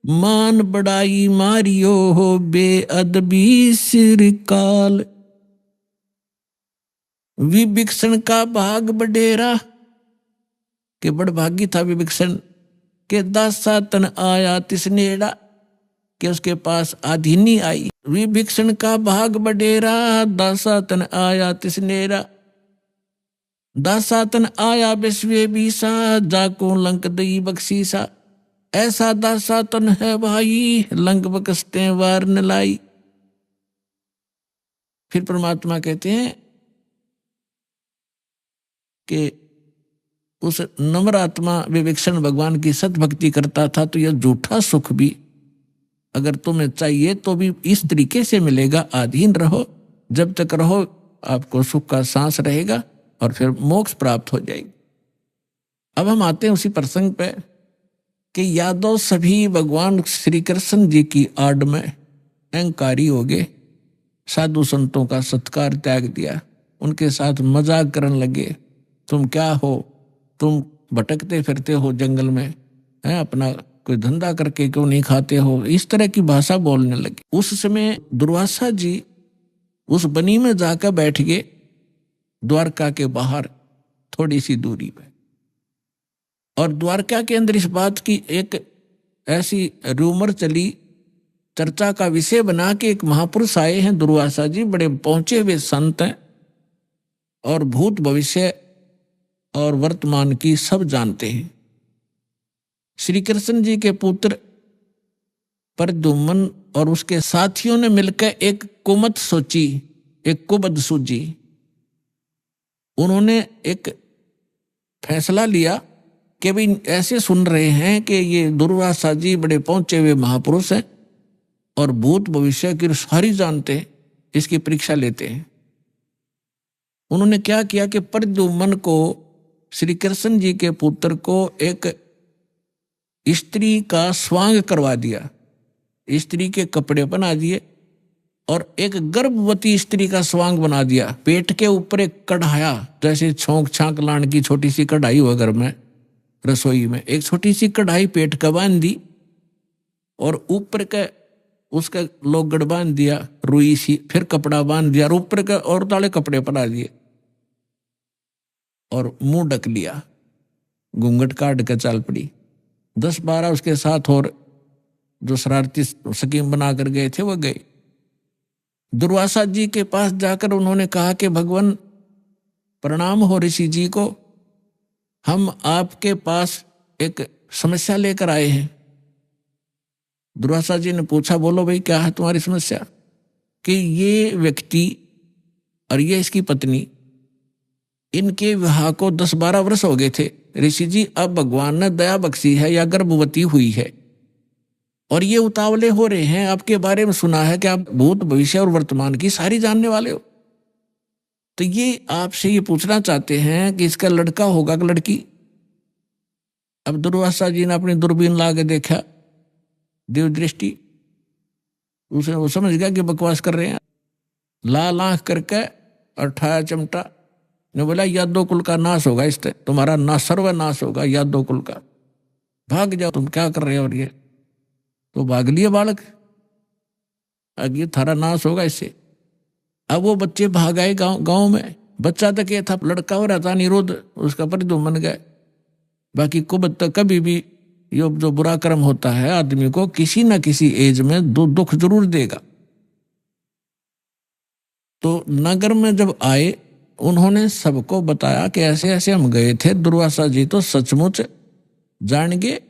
मान बढ़ाई मारियो हो बेअदबी सिरकाल। विभीषण का भाग बडेरा, के बड़भागी था विभीषण, के दासा तन आया तिसनेड़ा, कि उसके पास आधीनी आई। विभीषण का भाग बडेरा, दासा तन आया तिसनेरा, दासा तन आया विश्वे बीसा, जाको लंक दई बख्शीसा। ऐसा दासा तन है भाई, लंक बकसते वार न लाई। फिर परमात्मा कहते हैं कि उस नम्र आत्मा विभीषण भगवान की सतभक्ति करता था, तो यह झूठा सुख भी अगर तुम्हें चाहिए तो भी इस तरीके से मिलेगा। अधीन रहो, जब तक रहो आपको सुख का सांस रहेगा और फिर मोक्ष प्राप्त हो जाएगी। अब हम आते हैं उसी प्रसंग पे कि यादव सभी भगवान श्री कृष्ण जी की आड़ में अहंकारी हो गए, साधु संतों का सत्कार त्याग दिया, उनके साथ मजाक करने लगे। तुम क्या हो, तुम भटकते फिरते हो जंगल में, हैं, अपना कोई धंधा करके क्यों नहीं खाते हो, इस तरह की भाषा बोलने लगे। उस समय दुर्वासा जी उस बनी में जाकर बैठ गए, द्वारका के बाहर थोड़ी सी दूरी पे। और द्वारका के अंदर इस बात की एक ऐसी रूमर चली, चर्चा का विषय बना के एक महापुरुष आए हैं दुर्वासा जी, बड़े पहुंचे हुए संत हैं और भूत भविष्य और वर्तमान की सब जानते हैं। श्री कृष्ण जी के पुत्र प्रद्युम्न और उसके साथियों ने मिलकर एक कुमत सोची, एक कुबद सूझी। उन्होंने एक फैसला लिया कि भाई ऐसे सुन रहे हैं कि ये दुर्वासा जी बड़े पहुंचे हुए महापुरुष हैं और भूत भविष्य की सारी जानते हैं, इसकी परीक्षा लेते हैं। उन्होंने क्या किया कि प्रद्युम्न को, श्री कृष्ण जी के पुत्र को, एक स्त्री का स्वांग करवा दिया, स्त्री के कपड़े बना दिए और एक गर्भवती स्त्री का स्वांग बना दिया। पेट के ऊपर एक कढ़ाया, जैसे छोंक छांक लाने की छोटी सी कढ़ाई हो घर में रसोई में, एक छोटी सी कढ़ाई पेट का बांध दी और ऊपर का उसका लोगड़ बांध दिया रुई सी, फिर कपड़ा बांध दिया और ऊपर का और दाले कपड़े पड़ा दिए और मुंह ढक लिया, घूंघट काट के चल पड़ी। 10-12 उसके साथ और जो शरारती स्कीम बनाकर गए थे वो गए। दुर्वासा जी के पास जाकर उन्होंने कहा कि भगवान प्रणाम हो ऋषि जी को, हम आपके पास एक समस्या लेकर आए हैं। दुर्वासा जी ने पूछा, बोलो भाई क्या है तुम्हारी समस्या? कि ये व्यक्ति और ये इसकी पत्नी, इनके विवाह को 10-12 वर्ष हो गए थे ऋषि जी, अब भगवान ने दया बख्शी है या गर्भवती हुई है, और ये उतावले हो रहे हैं, आपके बारे में सुना है कि आप भूत भविष्य और वर्तमान की सारी जानने वाले हो। तो ये आपसे ये पूछना चाहते हैं कि इसका लड़का होगा कि लड़की। अब दुर्वासा जी ने अपनी दूरबीन ला के देखा, देव दृष्टि, उसे वो समझ गया कि बकवास कर रहे हैं। लाल आंख करके और ठाया चिमटा ने बोला, यादव कुल का नाश होगा, इससे तुम्हारा ना सर्वनाश होगा यादव कुल का, भाग जाओ, तुम क्या कर रहे हो। और ये तो भाग लिए बालक, अब ये थारा नाश होगा इससे। अब वो बच्चे भाग आए गांव में। बच्चा तक ये था, लड़का हो रहा था निरोध, उसका परिधो बन गए। बाकी कुबत तक कभी भी ये जो बुरा कर्म होता है आदमी को किसी न किसी एज में दुख जरूर देगा। तो नगर में जब आए, उन्होंने सबको बताया कि ऐसे ऐसे हम गए थे। दुर्वासा जी तो सचमुच जान गए,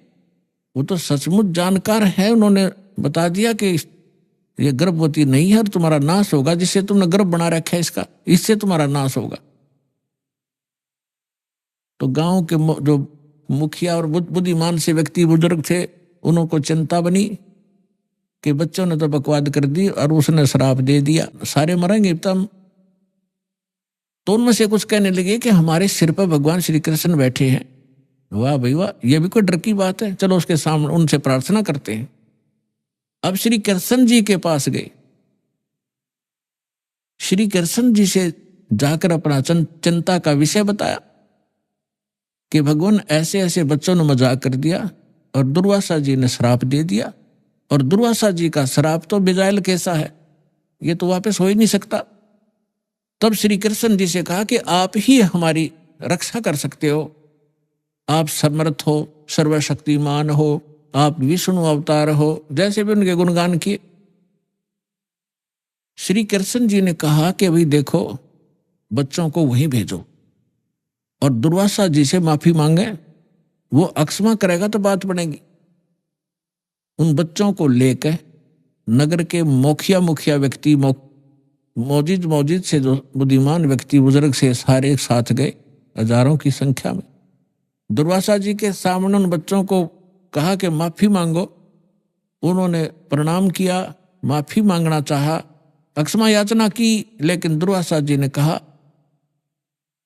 वो तो सचमुच जानकार है। उन्होंने बता दिया कि ये गर्भवती नहीं है और तुम्हारा नाश होगा, जिससे तुमने गर्भ बना रखा है इसका, इससे तुम्हारा नाश होगा। तो गांव के जो मुखिया और बुद्धिमान से व्यक्ति बुजुर्ग थे, उनको चिंता बनी कि बच्चों ने तो बकवाद कर दी और उसने श्राप दे दिया, सारे मरेंगे तब। तो उनमें से कुछ कहने लगे कि हमारे सिर पर भगवान श्री कृष्ण बैठे हैं। वाह भाई वाह, ये भी कोई डर की बात है, चलो उसके सामने उनसे प्रार्थना करते हैं। अब श्री कृष्ण जी के पास गए। श्री कृष्ण जी से जाकर अपना चिंता का विषय बताया कि भगवान ऐसे ऐसे बच्चों ने मजाक कर दिया और दुर्वासा जी ने श्राप दे दिया, और दुर्वासा जी का श्राप तो बेजायल कैसा है, ये तो वापस हो ही नहीं सकता। तब श्री कृष्ण जी से कहा कि आप ही हमारी रक्षा कर सकते हो, आप समर्थ हो, सर्वशक्तिमान हो, आप विष्णु अवतार हो, जैसे भी उनके गुणगान किए। श्री कृष्ण जी ने कहा कि भाई देखो, बच्चों को वहीं भेजो और दुर्वासा जी से माफी मांगे, वो अक्षमा करेगा तो बात बनेगी। उन बच्चों को लेकर नगर के मुखिया व्यक्ति, मौजिद से जो बुद्धिमान व्यक्ति बुजुर्ग से सारे एक साथ गए, हजारों की संख्या में। दुर्वासा जी के सामने उन बच्चों को कहा कि माफी मांगो। उन्होंने प्रणाम किया, माफी मांगना चाहा, अक्षमा याचना की, लेकिन दुर्वासा जी ने कहा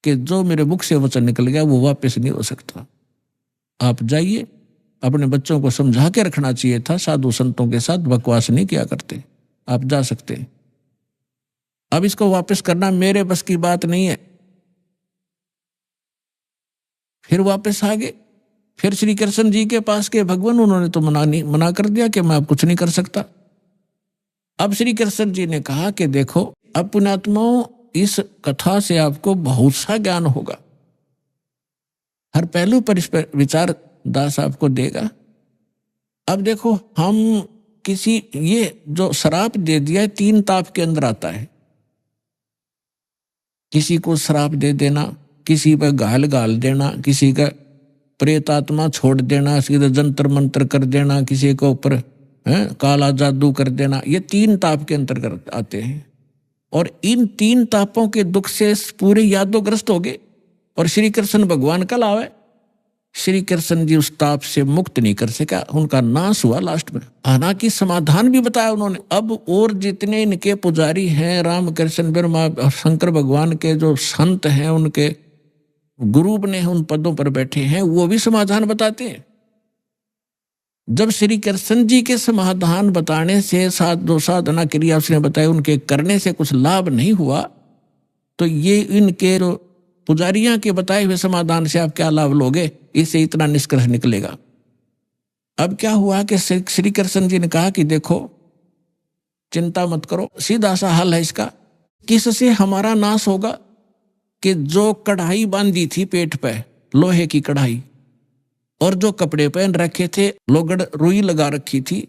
कि जो मेरे मुख से वचन निकल गया वो वापस नहीं हो सकता। आप जाइए, अपने बच्चों को समझा के रखना चाहिए था, साधु संतों के साथ बकवास नहीं किया करते, आप जा सकते हैं। अब इसको वापस करना मेरे बस की बात नहीं है। फिर वापस आ गए, फिर श्री कृष्ण जी के पास के भगवान, उन्होंने तो मना कर दिया कि मैं अब कुछ नहीं कर सकता। अब श्री कृष्ण जी ने कहा कि देखो, अब पुण्यात्माओं, इस कथा से आपको बहुत सा ज्ञान होगा, हर पहलू पर इस पर विचार दास आपको देगा। अब देखो, हम किसी, ये जो श्राप दे दिया 3 ताप के अंदर आता है। किसी को श्राप दे देना, किसी पर गाल देना, किसी का प्रेत आत्मा छोड़ देना, किसी का जंतर मंत्र कर देना, किसी के ऊपर काला जादू कर देना, ये 3 ताप के अंतर्गत आते हैं। और इन 3 तापों के दुख से पूरे यादोग्रस्त हो गए। और श्री कृष्ण भगवान कल आवे, श्री कृष्ण जी उस ताप से मुक्त नहीं कर सका, उनका नाश हुआ लास्ट में। हालांकि समाधान भी बताया उन्होंने। अब और जितने इनके पुजारी हैं, राम कृष्ण ब्रह्मा शंकर भगवान के जो संत हैं, उनके गुरु बने उन पदों पर बैठे हैं, वो भी समाधान बताते हैं। जब श्री कृष्ण जी के समाधान बताने से जो साधना क्रिया उसने बताया, उनके करने से कुछ लाभ नहीं हुआ, तो ये इनके जो पुजारियां के बताए हुए समाधान से आप क्या लाभ लोगे, इससे इतना निष्कर्ष निकलेगा। अब क्या हुआ कि श्री कृष्ण जी ने कहा कि देखो, चिंता मत करो, सीधा सा हल है इसका। किससे हमारा नाश होगा कि जो कढ़ाई बांधी थी पेट पे, लोहे की कढ़ाई, और जो कपड़े पहन रखे थे, लोगड़ रुई लगा रखी थी,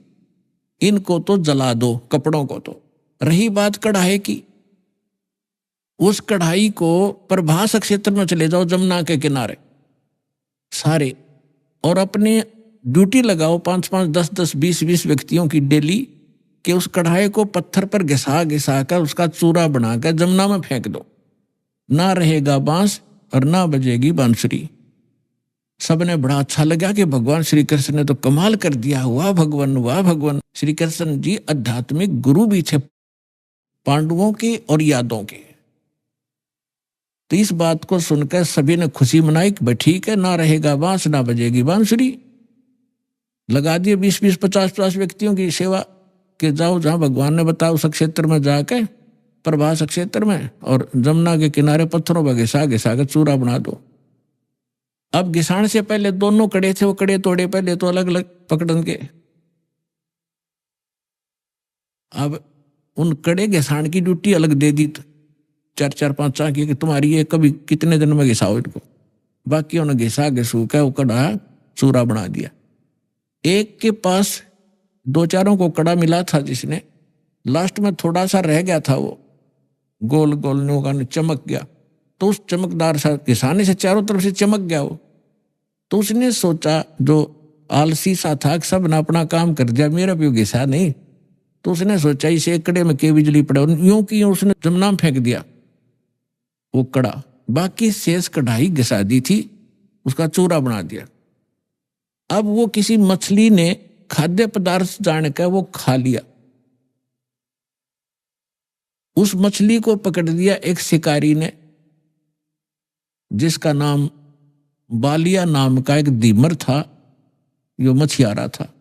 इनको तो जला दो, कपड़ों को तो। रही बात कढ़ाई की, उस कढ़ाई को प्रभास क्षेत्र में चले जाओ, जमुना के किनारे सारे, और अपने ड्यूटी लगाओ 5-5, 10-10, 20-20 व्यक्तियों की डेली, कि उस कढ़ाई को पत्थर पर घिसा कर उसका चूरा बनाकर जमुना में फेंक दो। ना रहेगा बांस और ना बजेगी बांसुरी। सबने बड़ा अच्छा लगा कि भगवान श्री कृष्ण ने तो कमाल कर दिया, वाह भगवान वाह भगवान। श्री कृष्ण जी आध्यात्मिक गुरु भी थे पांडवों के और यादवों के। तो इस बात को सुनकर सभी ने खुशी मनाई कि भाई ठीक है, ना रहेगा बांस ना बजेगी बांसुरी। लगा दिए 20-20, 50-50 व्यक्तियों की सेवा कि जाओ जहां भगवान ने बताया उस क्षेत्र में जाके, प्रभास क्षेत्र में, और जमुना के किनारे पत्थरों पर घिसा घिसा कर चूरा बना दो। अब घिसाने से पहले दोनों कड़े थे, वो कड़े तोड़े पहले तो अलग अलग पकड़न के। अब उन कड़े घिसाण की ड्यूटी अलग दे दी, 4-4, 5 की कि तुम्हारी ये कभी कितने दिन में घिसाओ इनको। बाकी उन्हें घिसा घिसू के वो कड़ा चूरा बना दिया। एक के पास 2-4 को कड़ा मिला था, जिसने लास्ट में थोड़ा सा रह गया था, वो गोल गोल नोका चमक गया। तो उस चमकदार सा घिसाने से चारों तरफ से चमक गया वो। तो उसने सोचा, जो आलसी सा था, सब ने अपना काम कर दिया, मेरा भी घिसा नहीं। तो उसने सोचा इसे एक कड़े में के बिजली पड़े, यूं की उसने जमुना में फेंक दिया वो कड़ा। बाकी शेष कढ़ाई घिसा दी थी, उसका चूरा बना दिया। अब वो किसी मछली ने खाद्य पदार्थ जानकर वो खा लिया। उस मछली को पकड़ लिया एक शिकारी ने, जिसका नाम बालिया नाम का एक दीमर था, जो मछियारा था।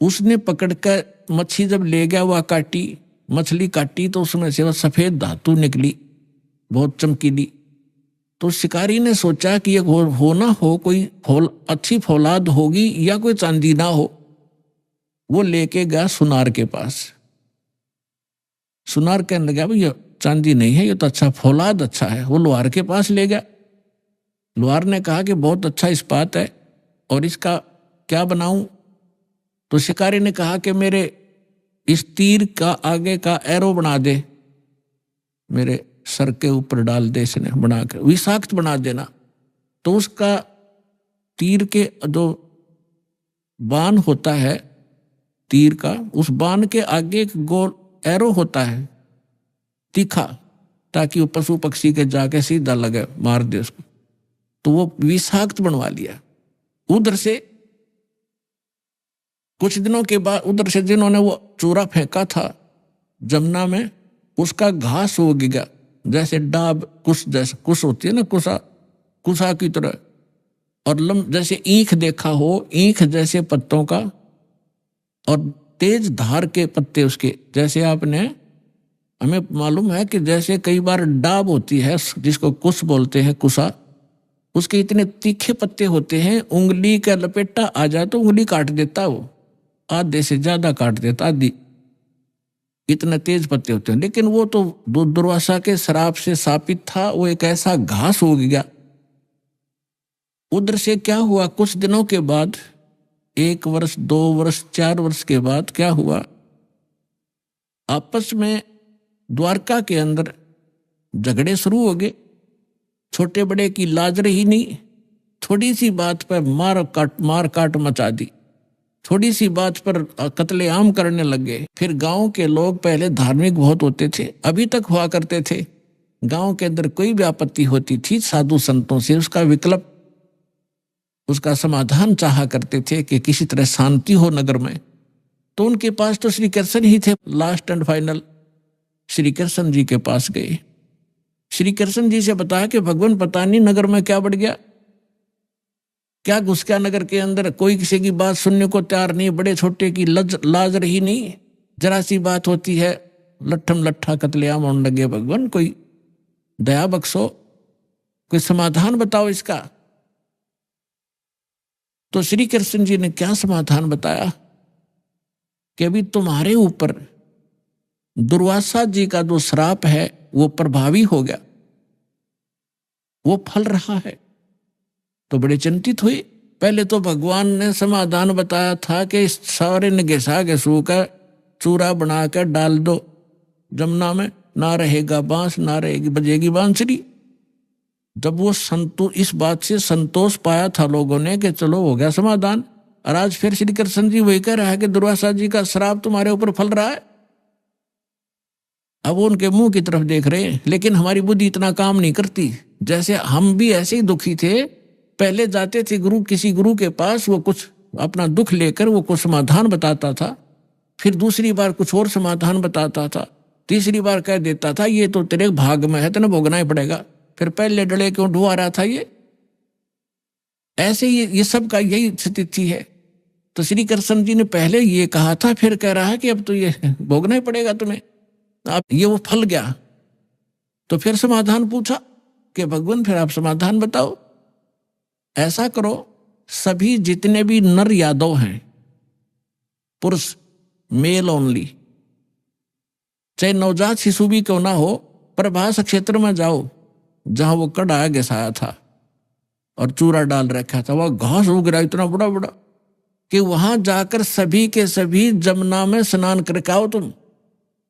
उसने पकड़कर मच्छी जब ले गया, वह काटी, मछली काटी तो उसमें से वह सफेद धातु निकली, बहुत चमकीली। तो शिकारी ने सोचा कि ये हो ना हो कोई अच्छी फौलाद होगी या कोई चांदी ना हो। वो लेके गया सुनार के पास। सुनार कहने लगा भाई ये चांदी नहीं है, ये तो अच्छा फौलाद अच्छा है। वो लोहार के पास ले गया। लोहार ने कहा कि बहुत अच्छा इस्पात है और इसका क्या बनाऊं। तो शिकारी ने कहा कि मेरे इस तीर का आगे का एरो बना दे, मेरे सर के ऊपर डाल दे, इसने बनाकर विषाक्त बना देना। तो उसका तीर के जो बाण होता है तीर का, उस बाण के आगे एक गोल एरो होता है तीखा, ताकि वो पशु पक्षी के जाके सीधा लगे, मार दे उसको। तो वो विषाक्त बनवा लिया। उधर से कुछ दिनों के बाद, उधर से जिन्होंने वो चूरा फेंका था जमुना में, उसका घास हो गया, जैसे डाब कुश, जैसे कुश होती है ना, कुशा की तरह, और जैसे ईख देखा हो, ईख जैसे पत्तों का, और तेज धार के पत्ते उसके। जैसे आपने, हमें मालूम है कि जैसे कई बार डाब होती है जिसको कुश बोलते हैं, कुशा, उसके इतने तीखे पत्ते होते हैं, उंगली का लपेटा आ जाए तो उंगली काट देता, वो आधे से ज्यादा काट देता, आधी, इतने तेज पत्ते होते हैं। लेकिन वो तो दुर्वासा के श्राप से शापित था, वो एक ऐसा घास हो गया। उधर से क्या हुआ, कुछ दिनों के बाद, 1 वर्ष 2 वर्ष 4 वर्ष के बाद क्या हुआ, आपस में द्वारका के अंदर झगड़े शुरू हो गए। छोटे बड़े की लाज रही नहीं, थोड़ी सी बात पर मार काट मचा दी, थोड़ी सी बात पर कत्लेआम करने लग गए। फिर गांव के लोग पहले धार्मिक बहुत होते थे, अभी तक हुआ करते थे। गांव के अंदर कोई भी आपत्ति होती थी, साधु संतों से उसका विकल्प, उसका समाधान चाहा करते थे कि किसी तरह शांति हो नगर में। तो उनके पास तो श्री कृष्ण ही थे। Last and final Shri Krishna ji के पास गए। श्री कृष्ण जी से बताया कि भगवान पता नहीं नगर में क्या बढ़ गया, क्या घुस गया नगर के अंदर, कोई किसी की बात सुनने को तैयार नहीं, बड़े छोटे की लाज रही नहीं, जरा सी बात होती है लट्ठम लट्ठा कत्लेआम होने लगे। भगवान कोई दया बख्शो, कोई समाधान बताओ इसका। तो श्री कृष्ण जी ने क्या समाधान बताया कि अभी तुम्हारे ऊपर दुर्वासा जी का जो श्राप है वो प्रभावी हो गया, वो फल रहा है। तो बड़े चिंतित हुए। पहले तो भगवान ने समाधान बताया था कि सारे ने घिसा घिसू कर चूरा बनाकर डाल दो जमुना में, ना रहेगा बांस ना रहेगी बजेगी बांसुरी। जब वो इस बात से संतोष पाया था लोगों ने कि चलो हो गया समाधान, और आज फिर श्री कृष्ण जी वही कह रहा है कि दुर्वासा जी का श्राप तुम्हारे ऊपर फल रहा है। अब वो उनके मुंह की तरफ देख रहे हैं, लेकिन हमारी बुद्धि इतना काम नहीं करती। जैसे हम भी ऐसे ही दुखी थे पहले जाते थे गुरु, किसी गुरु के पास, वो कुछ अपना दुख लेकर वो कुछ समाधान बताता था, फिर दूसरी बार कुछ और समाधान बताता था, तीसरी बार कह देता था ये तो तेरे भाग में है, तेने भोगना ही पड़ेगा, फिर पहले डले क्यों ढुआ रहा था ये। ऐसे ये सब का यही स्थिति है। तो श्री कृष्ण जी ने पहले ये कहा था, फिर कह रहा है कि अब तो ये भोगना ही पड़ेगा तुम्हें, अब ये वो फल गया। तो फिर समाधान पूछा कि भगवान फिर आप समाधान बताओ। ऐसा करो, सभी जितने भी नर यादव हैं, पुरुष, मेल ओनली, चाहे नवजात शिशु भी क्यों ना हो, प्रभास क्षेत्र में जाओ जहां वो कड़ा घिसाया था और चूरा डाल रखा था, वह घास उग रहा इतना बड़ा बड़ा कि वहां जाकर सभी के सभी जमुना में स्नान करके आओ तुम,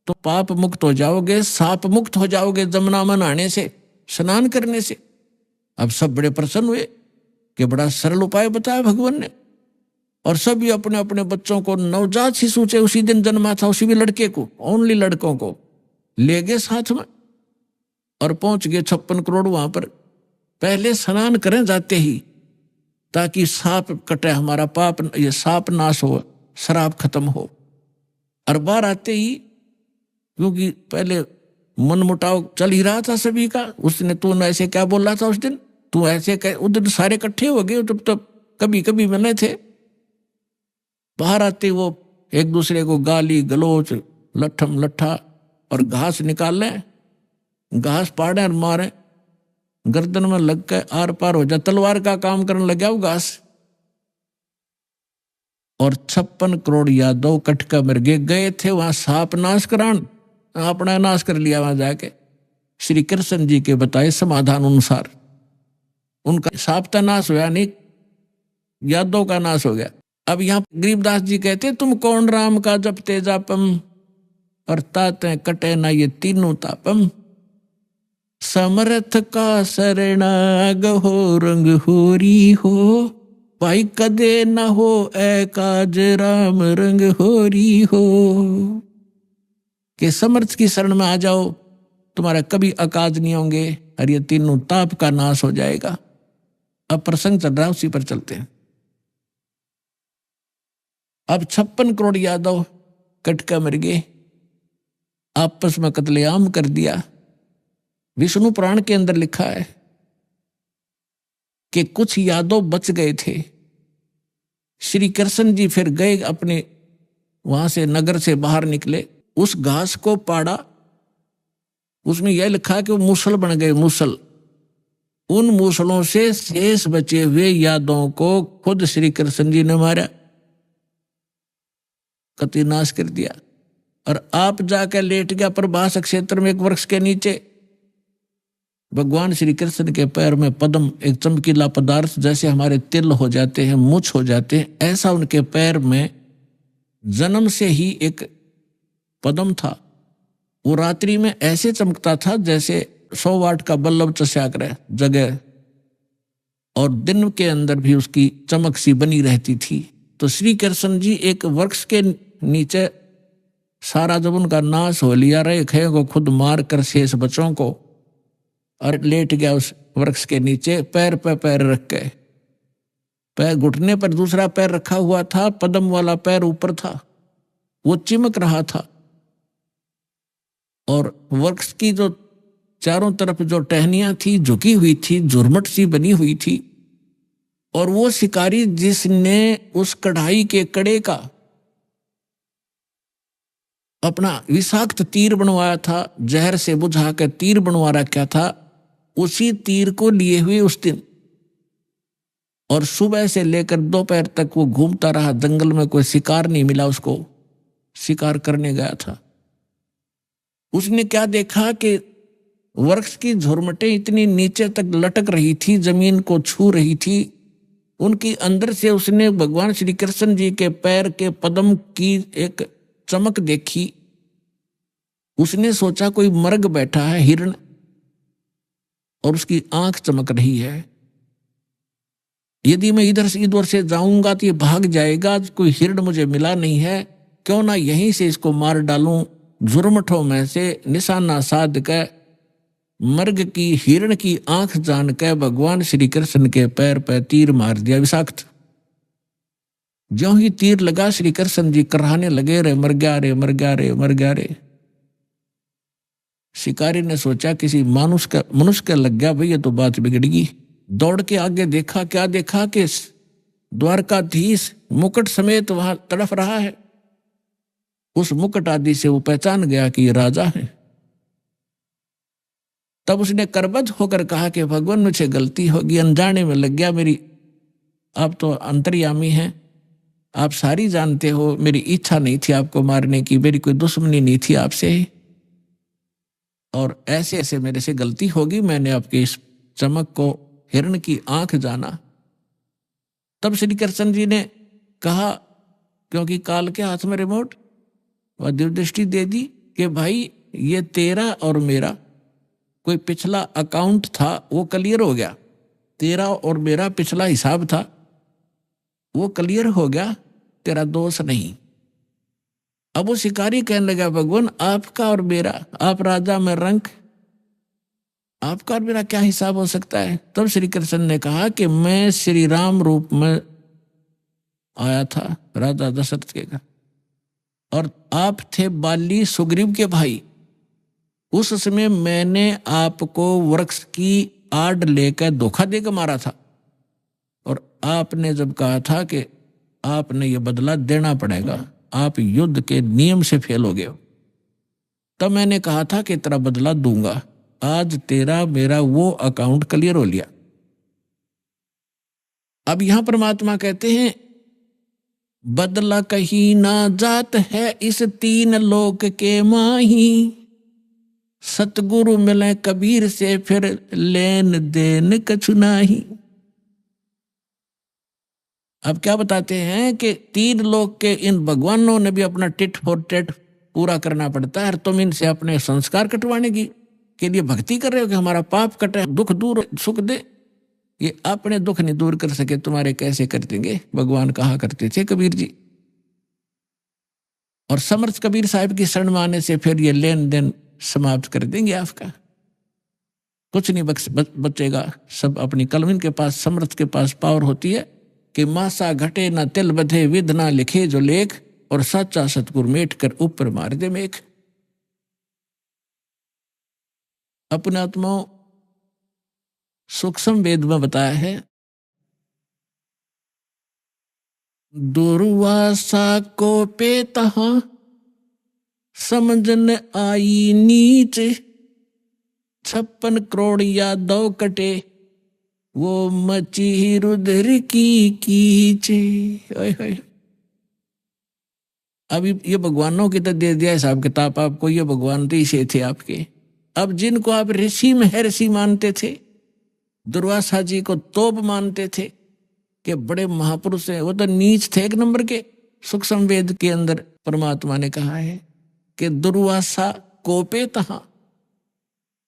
तो पाप मुक्त हो जाओगे, साप मुक्त हो जाओगे जमुना में नहाने से, स्नान करने से। अब सब बड़े प्रसन्न हुए कि बड़ा सरल उपाय बताया भगवान ने, और सभी अपने अपने बच्चों को, नवजात शिशु से उसी दिन जन्मा था उसी भी लड़के को, ओनली लड़कों को ले गए साथ में और पहुंच गए 56 करोड़ वहां पर। पहले स्नान करें जाते ही, ताकि साप कटे, हमारा पाप, ये साप नाश हो, शराब खत्म हो। और बाहर आते ही, क्योंकि पहले मन मुटाव चल ही रहा था सभी का, उसने तू ऐसे क्या बोल रहा था उस दिन, तू ऐसे उधर सारे इकट्ठे हो गए, तो कभी कभी मिले थे। बाहर आते वो एक दूसरे को गाली गलोच, लट्ठम लट्ठा, और घास निकाल लें, घास पाड़े और मारे, गर्दन में लग के आर पार हो जाए, तलवार का काम करने लग गया वो घास। और 56 करोड़ यादव कटका मृगे गए थे वहां साप नाश करान, अपना नाश कर लिया वहां जाके। श्री कृष्ण जी के बताए समाधान अनुसार उनका साप का नाश हुआ नहीं, यादव का नाश हो गया। अब यहाँ गरीबदास जी कहते, तुम कौन राम का जपते जापम, और ताते कटे ना ये तीनों तापम, समर्थ का शरणाग हो, रंग होरी हो, भाई कदे न हो ए काज राम रंग होरी हो। कि समर्थ की शरण में आ जाओ, तुम्हारा कभी अकाज नहीं होंगे, और ये तीनों ताप का नाश हो जाएगा। अब प्रसंग चल रहा है, उसी पर चलते हैं। अब 56 करोड़ यादव कटका मर गए, आपस में कत्लेआम कर दिया। विष्णु पुराण के अंदर लिखा है कि कुछ यादव बच गए थे। श्री कृष्ण जी फिर गए अपने वहां से, नगर से बाहर निकले, उस घास को पाड़ा, उसमें यह लिखा कि वो मूसल बन गए, मूसल। उन मूसलों से शेष बचे हुए यादवों को खुद श्री कृष्ण जी ने मारा, कति नाश कर दिया। और आप जाकर लेट गया प्रभास क्षेत्र में एक वृक्ष के नीचे। भगवान श्री कृष्ण के पैर में पद्म, एक चमकीला पदार्थ, जैसे हमारे तिल हो जाते हैं, मुछ हो जाते हैं, ऐसा उनके पैर में जन्म से ही एक पद्म था। वो रात्रि में ऐसे चमकता था जैसे 100 वाट का बल्ब चस्याक रहे जगह, और दिन के अंदर भी उसकी चमक सी बनी रहती थी। तो श्री कृष्ण जी एक वृक्ष के नीचे, सारा जब उनका नाश हो लिया, रहे खे को खुद मार कर शेष बच्चों को, और लेट गया उस वृक्ष के नीचे, पैर पे पैर रख के, पैर घुटने पर दूसरा पैर रखा हुआ था, पद्म वाला पैर ऊपर था, वो चिमक रहा था। और वृक्ष की जो चारों तरफ जो टहनियां थी झुकी हुई थी, झुरमट सी बनी हुई थी। और वो शिकारी जिसने उस कढ़ाई के कड़े का अपना विषाक्त तीर बनवाया था, जहर से बुझा कर तीर बनवा रखा था, उसी तीर को लिए हुए उस दिन, और सुबह से लेकर दोपहर तक वो घूमता रहा जंगल में, कोई शिकार नहीं मिला उसको, शिकार करने गया था। उसने क्या देखा कि वृक्ष की झुरमटें इतनी नीचे तक लटक रही थी, जमीन को छू रही थी, उनकी अंदर से उसने भगवान श्री कृष्ण जी के पैर के पद्म की एक चमक देखी। उसने सोचा कोई मर्ग बैठा है, हिरण, और उसकी आंख चमक रही है। यदि मैं इधर से उधर से जाऊंगा तो ये भाग जाएगा, कोई हिरण मुझे मिला नहीं है, क्यों ना यहीं से इसको मार डालूं, झुरमठों में से निशाना साध कर मृग की हिरण की आंख जानकर भगवान श्री कृष्ण के पैर पर तीर मार दिया विषाक्त। ज्यों ही तीर लगा श्री कृष्ण जी कराहने लगे, रे मर गया रे, मर गया रे, मर गया रे। शिकारी ने सोचा किसी मनुष्य का लग गया भाई, ये तो बात बिगड़गी। दौड़ के आगे देखा, क्या देखा कि द्वारकाधीश मुकुट समेत वहां तड़फ रहा है। उस मुकुट आदि से वो पहचान गया कि ये राजा है। तब उसने करबद्ध होकर कहा कि भगवान मुझे गलती होगी, अनजाने में लग गया मेरी, आप तो अंतर्यामी हैं, आप सारी जानते हो, मेरी इच्छा नहीं थी आपको मारने की, मेरी कोई दुश्मनी नहीं थी आपसे, और ऐसे ऐसे मेरे से गलती होगी, मैंने आपके इस चमक को हिरण की आंख जाना। तब श्री कृष्ण जी ने कहा, क्योंकि काल के हाथ में रिमोट, वह दिव्यदृष्टि दे दी कि भाई ये तेरा और मेरा कोई पिछला अकाउंट था, वो क्लियर हो गया। तेरा और मेरा पिछला हिसाब था, वो क्लियर हो गया, तेरा दोष नहीं। अब वो शिकारी कहने लगा, भगवान आपका और मेरा, आप राजा में रंक, आपका और मेरा क्या हिसाब हो सकता है। तब श्री कृष्ण ने कहा कि मैं श्री राम रूप में आया था राजा दशरथ के घर, और आप थे बाली सुग्रीव के भाई। उस समय मैंने आपको वृक्ष की आड़ लेकर धोखा देकर मारा था, और आपने जब कहा था कि आपने ये बदला देना पड़ेगा, आप युद्ध के नियम से फेल हो गए हो, तब मैंने कहा था कि तेरा बदला दूंगा। आज तेरा मेरा वो अकाउंट क्लियर हो लिया। अब यहां परमात्मा कहते हैं, बदला कहीं ना जात है इस तीन लोक के माही, सतगुरु मिले कबीर से फिर लेन देन कछु नाही। अब क्या बताते हैं कि तीन लोक के इन भगवानों ने भी अपना टिट फॉर टेट पूरा करना पड़ता है, और तुम इनसे अपने संस्कार कटवाने की के लिए भक्ति कर रहे हो कि हमारा पाप कटे, दुख दूर, सुख दे। ये अपने दुख नहीं दूर कर सके, तुम्हारे कैसे कर देंगे, भगवान कहा करते थे कबीर जी। और समर्थ कबीर साहब की शरण में आने से फिर ये लेन देन समाप्त कर देंगे आपका, कुछ नहीं बचेगा। सब अपनी कलम, इनके पास, समर्थ के पास पावर होती है कि मासा घटे ना तिल बधे, विध ना लिखे जो लेख, और सच्चा सतगुरु मेट कर ऊपर मार दे मेघ। अपने आत्माओं सूक्ष्म वेद में बताया है, दुर्वासा को पे तहा समझन आई नीच, 56 करोड़ या 2 कटे वो मची रुद्र की कीचे। अब ये भगवानों की तो दे दिया हिसाब किताब आपको, ये भगवान तो इसे थे आपके। अब जिनको आप ऋषि महर्षि मानते थे, दुर्वासा जी को तोप मानते थे कि बड़े महापुरुष हैं, वो तो नीच थे एक नंबर के। सूक्ष्म वेद के अंदर परमात्मा ने कहा है कि दुर्वासा कोपे तहा,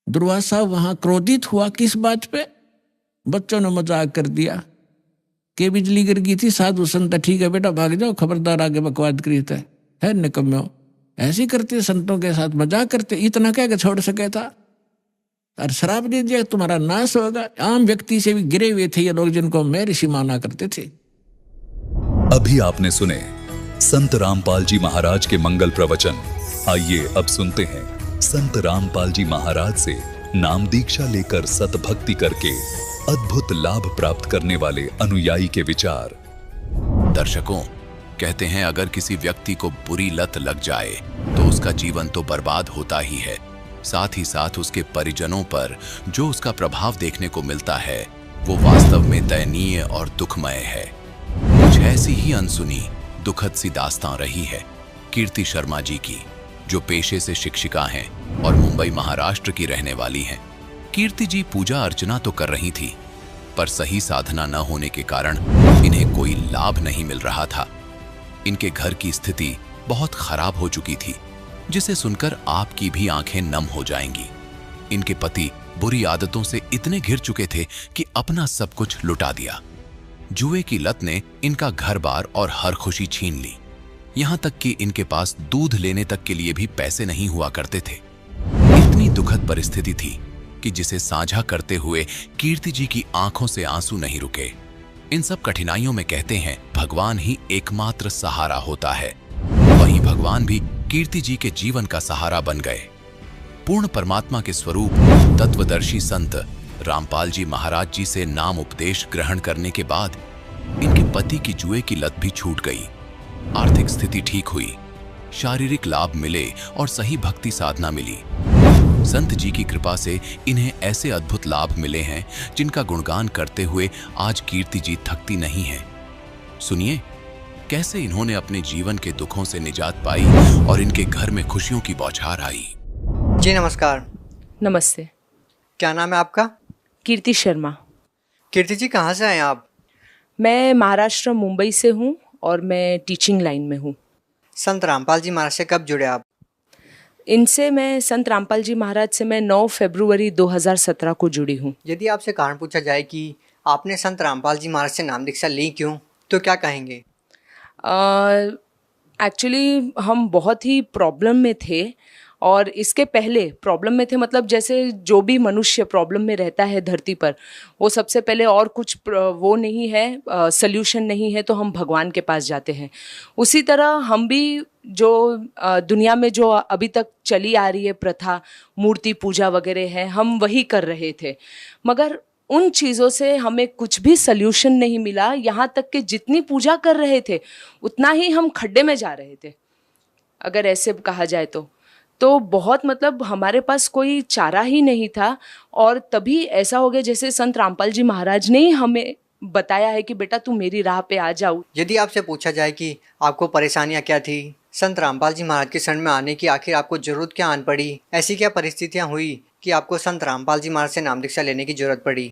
दुर्वासा वहां क्रोधित हुआ। किस बात पे? बच्चों ने मजाक कर दिया कि बिजली गिर गई थी, साधु संत ठीक है बेटा भाग जाओ, खबरदार आगे बकवाद करीता है निकम्मो। ऐसे करते संतों के साथ मजाक करते, इतना क्या कि छोड़ सके था, और शराब दे दिया तुम्हारा नाश होगा। आम व्यक्ति से भी गिरे हुए थे ये लोग, जिनको मैं ऋषि माना करते थे। अभी आपने सुने संत रामपाल जी महाराज के मंगल प्रवचन। आइए अब सुनते हैं संत रामपाल जी महाराज से नाम दीक्षा लेकर सतभक्ति करके अद्भुत लाभ प्राप्त करने वाले अनुयायी के विचार। दर्शकों, कहते हैं अगर किसी व्यक्ति को बुरी लत लग जाए तो उसका जीवन तो बर्बाद होता ही है, साथ ही साथ उसके परिजनों पर जो उसका प्रभाव देखने को मिलता है वो वास्तव में दयनीय और दुखमय है। कुछ ऐसी ही अनसुनी दुखद सी दास्तां रही है कीर्ति शर्मा जी की, जो पेशे से शिक्षिका हैं और मुंबई महाराष्ट्र की रहने वाली हैं। कीर्ति जी पूजा अर्चना तो कर रही थी, पर सही साधना न होने के कारण इन्हें कोई लाभ नहीं मिल रहा था। इनके घर की स्थिति बहुत खराब हो चुकी थी, जिसे सुनकर आपकी भी आंखें नम हो जाएंगी। इनके पति बुरी आदतों से इतने घिर चुके थे कि अपना सब कुछ लुटा दिया। जुए की लत ने इनका घर-बार और हर खुशी छीन ली, यहां तक कि इनके पास दूध लेने तक के लिए भी पैसे नहीं हुआ करते थे। इतनी दुखद परिस्थिति थी कि जिसे साझा करते हुए कीर्ति जी की आंखों से आंसू नहीं रुके। इन सब कठिनाइयों में कहते हैं भगवान ही एकमात्र सहारा होता है। वहीं भगवान भी कीर्ति जी के जीवन का सहारा बन गए। पूर्ण परमात्मा के स्वरूप तत्वदर्शी संत रामपाल जी महाराज जी से नाम उपदेश ग्रहण करने के बाद इनके पति की जुए की लत भी छूट गई, आर्थिक स्थिति ठीक हुई, शारीरिक लाभ मिले और सही भक्ति साधना मिली। संत जी की कृपा से इन्हें ऐसे अद्भुत लाभ मिले हैं जिनका गुणगान करते हुए आज कीर्ति जी थकती नहीं है। सुनिए कैसे इन्होंने अपने जीवन के दुखों से निजात पाई और इनके घर में खुशियों की बौछार आई। जी नमस्कार। नमस्ते। क्या नाम है आपका? कीर्ति शर्मा। कीर्ति जी कहाँ से आए आप? मैं महाराष्ट्र मुंबई से हूँ और मैं टीचिंग लाइन में हूँ। संत रामपाल जी महाराज से कब जुड़े आप? इनसे मैं संत रामपाल जी महाराज से मैं 9 फरवरी 2017 को जुड़ी हूँ। यदि आपसे कारण पूछा जाए कि आपने संत रामपाल जी महाराज से नाम दीक्षा ली क्यों, तो क्या कहेंगे? एक्चुअली हम बहुत ही प्रॉब्लम में थे और इसके पहले प्रॉब्लम में थे, मतलब जैसे जो भी मनुष्य प्रॉब्लम में रहता है धरती पर, वो सबसे पहले और कुछ वो नहीं है, सल्यूशन नहीं है तो हम भगवान के पास जाते हैं। उसी तरह हम भी जो दुनिया में जो अभी तक चली आ रही है प्रथा, मूर्ति पूजा वगैरह है, हम वही कर रहे थे, मगर उन चीज़ों से हमें कुछ भी सल्यूशन नहीं मिला। यहाँ तक कि जितनी पूजा कर रहे थे उतना ही हम खड्डे में जा रहे थे, अगर ऐसे कहा जाए तो बहुत मतलब हमारे पास कोई चारा ही नहीं था। और तभी ऐसा हो गया जैसे संत रामपाल जी महाराज ने ही हमें बताया है कि बेटा तू मेरी राह पे आ जाओ। यदि आपसे पूछा जाए कि आपको परेशानियाँ क्या थी, संत रामपाल जी महाराज के शरण में आने की आखिर आपको जरूरत क्या आन पड़ी, ऐसी क्या परिस्थितियाँ हुई कि आपको संत रामपाल जी महाराज से नाम दीक्षा लेने की जरूरत पड़ी?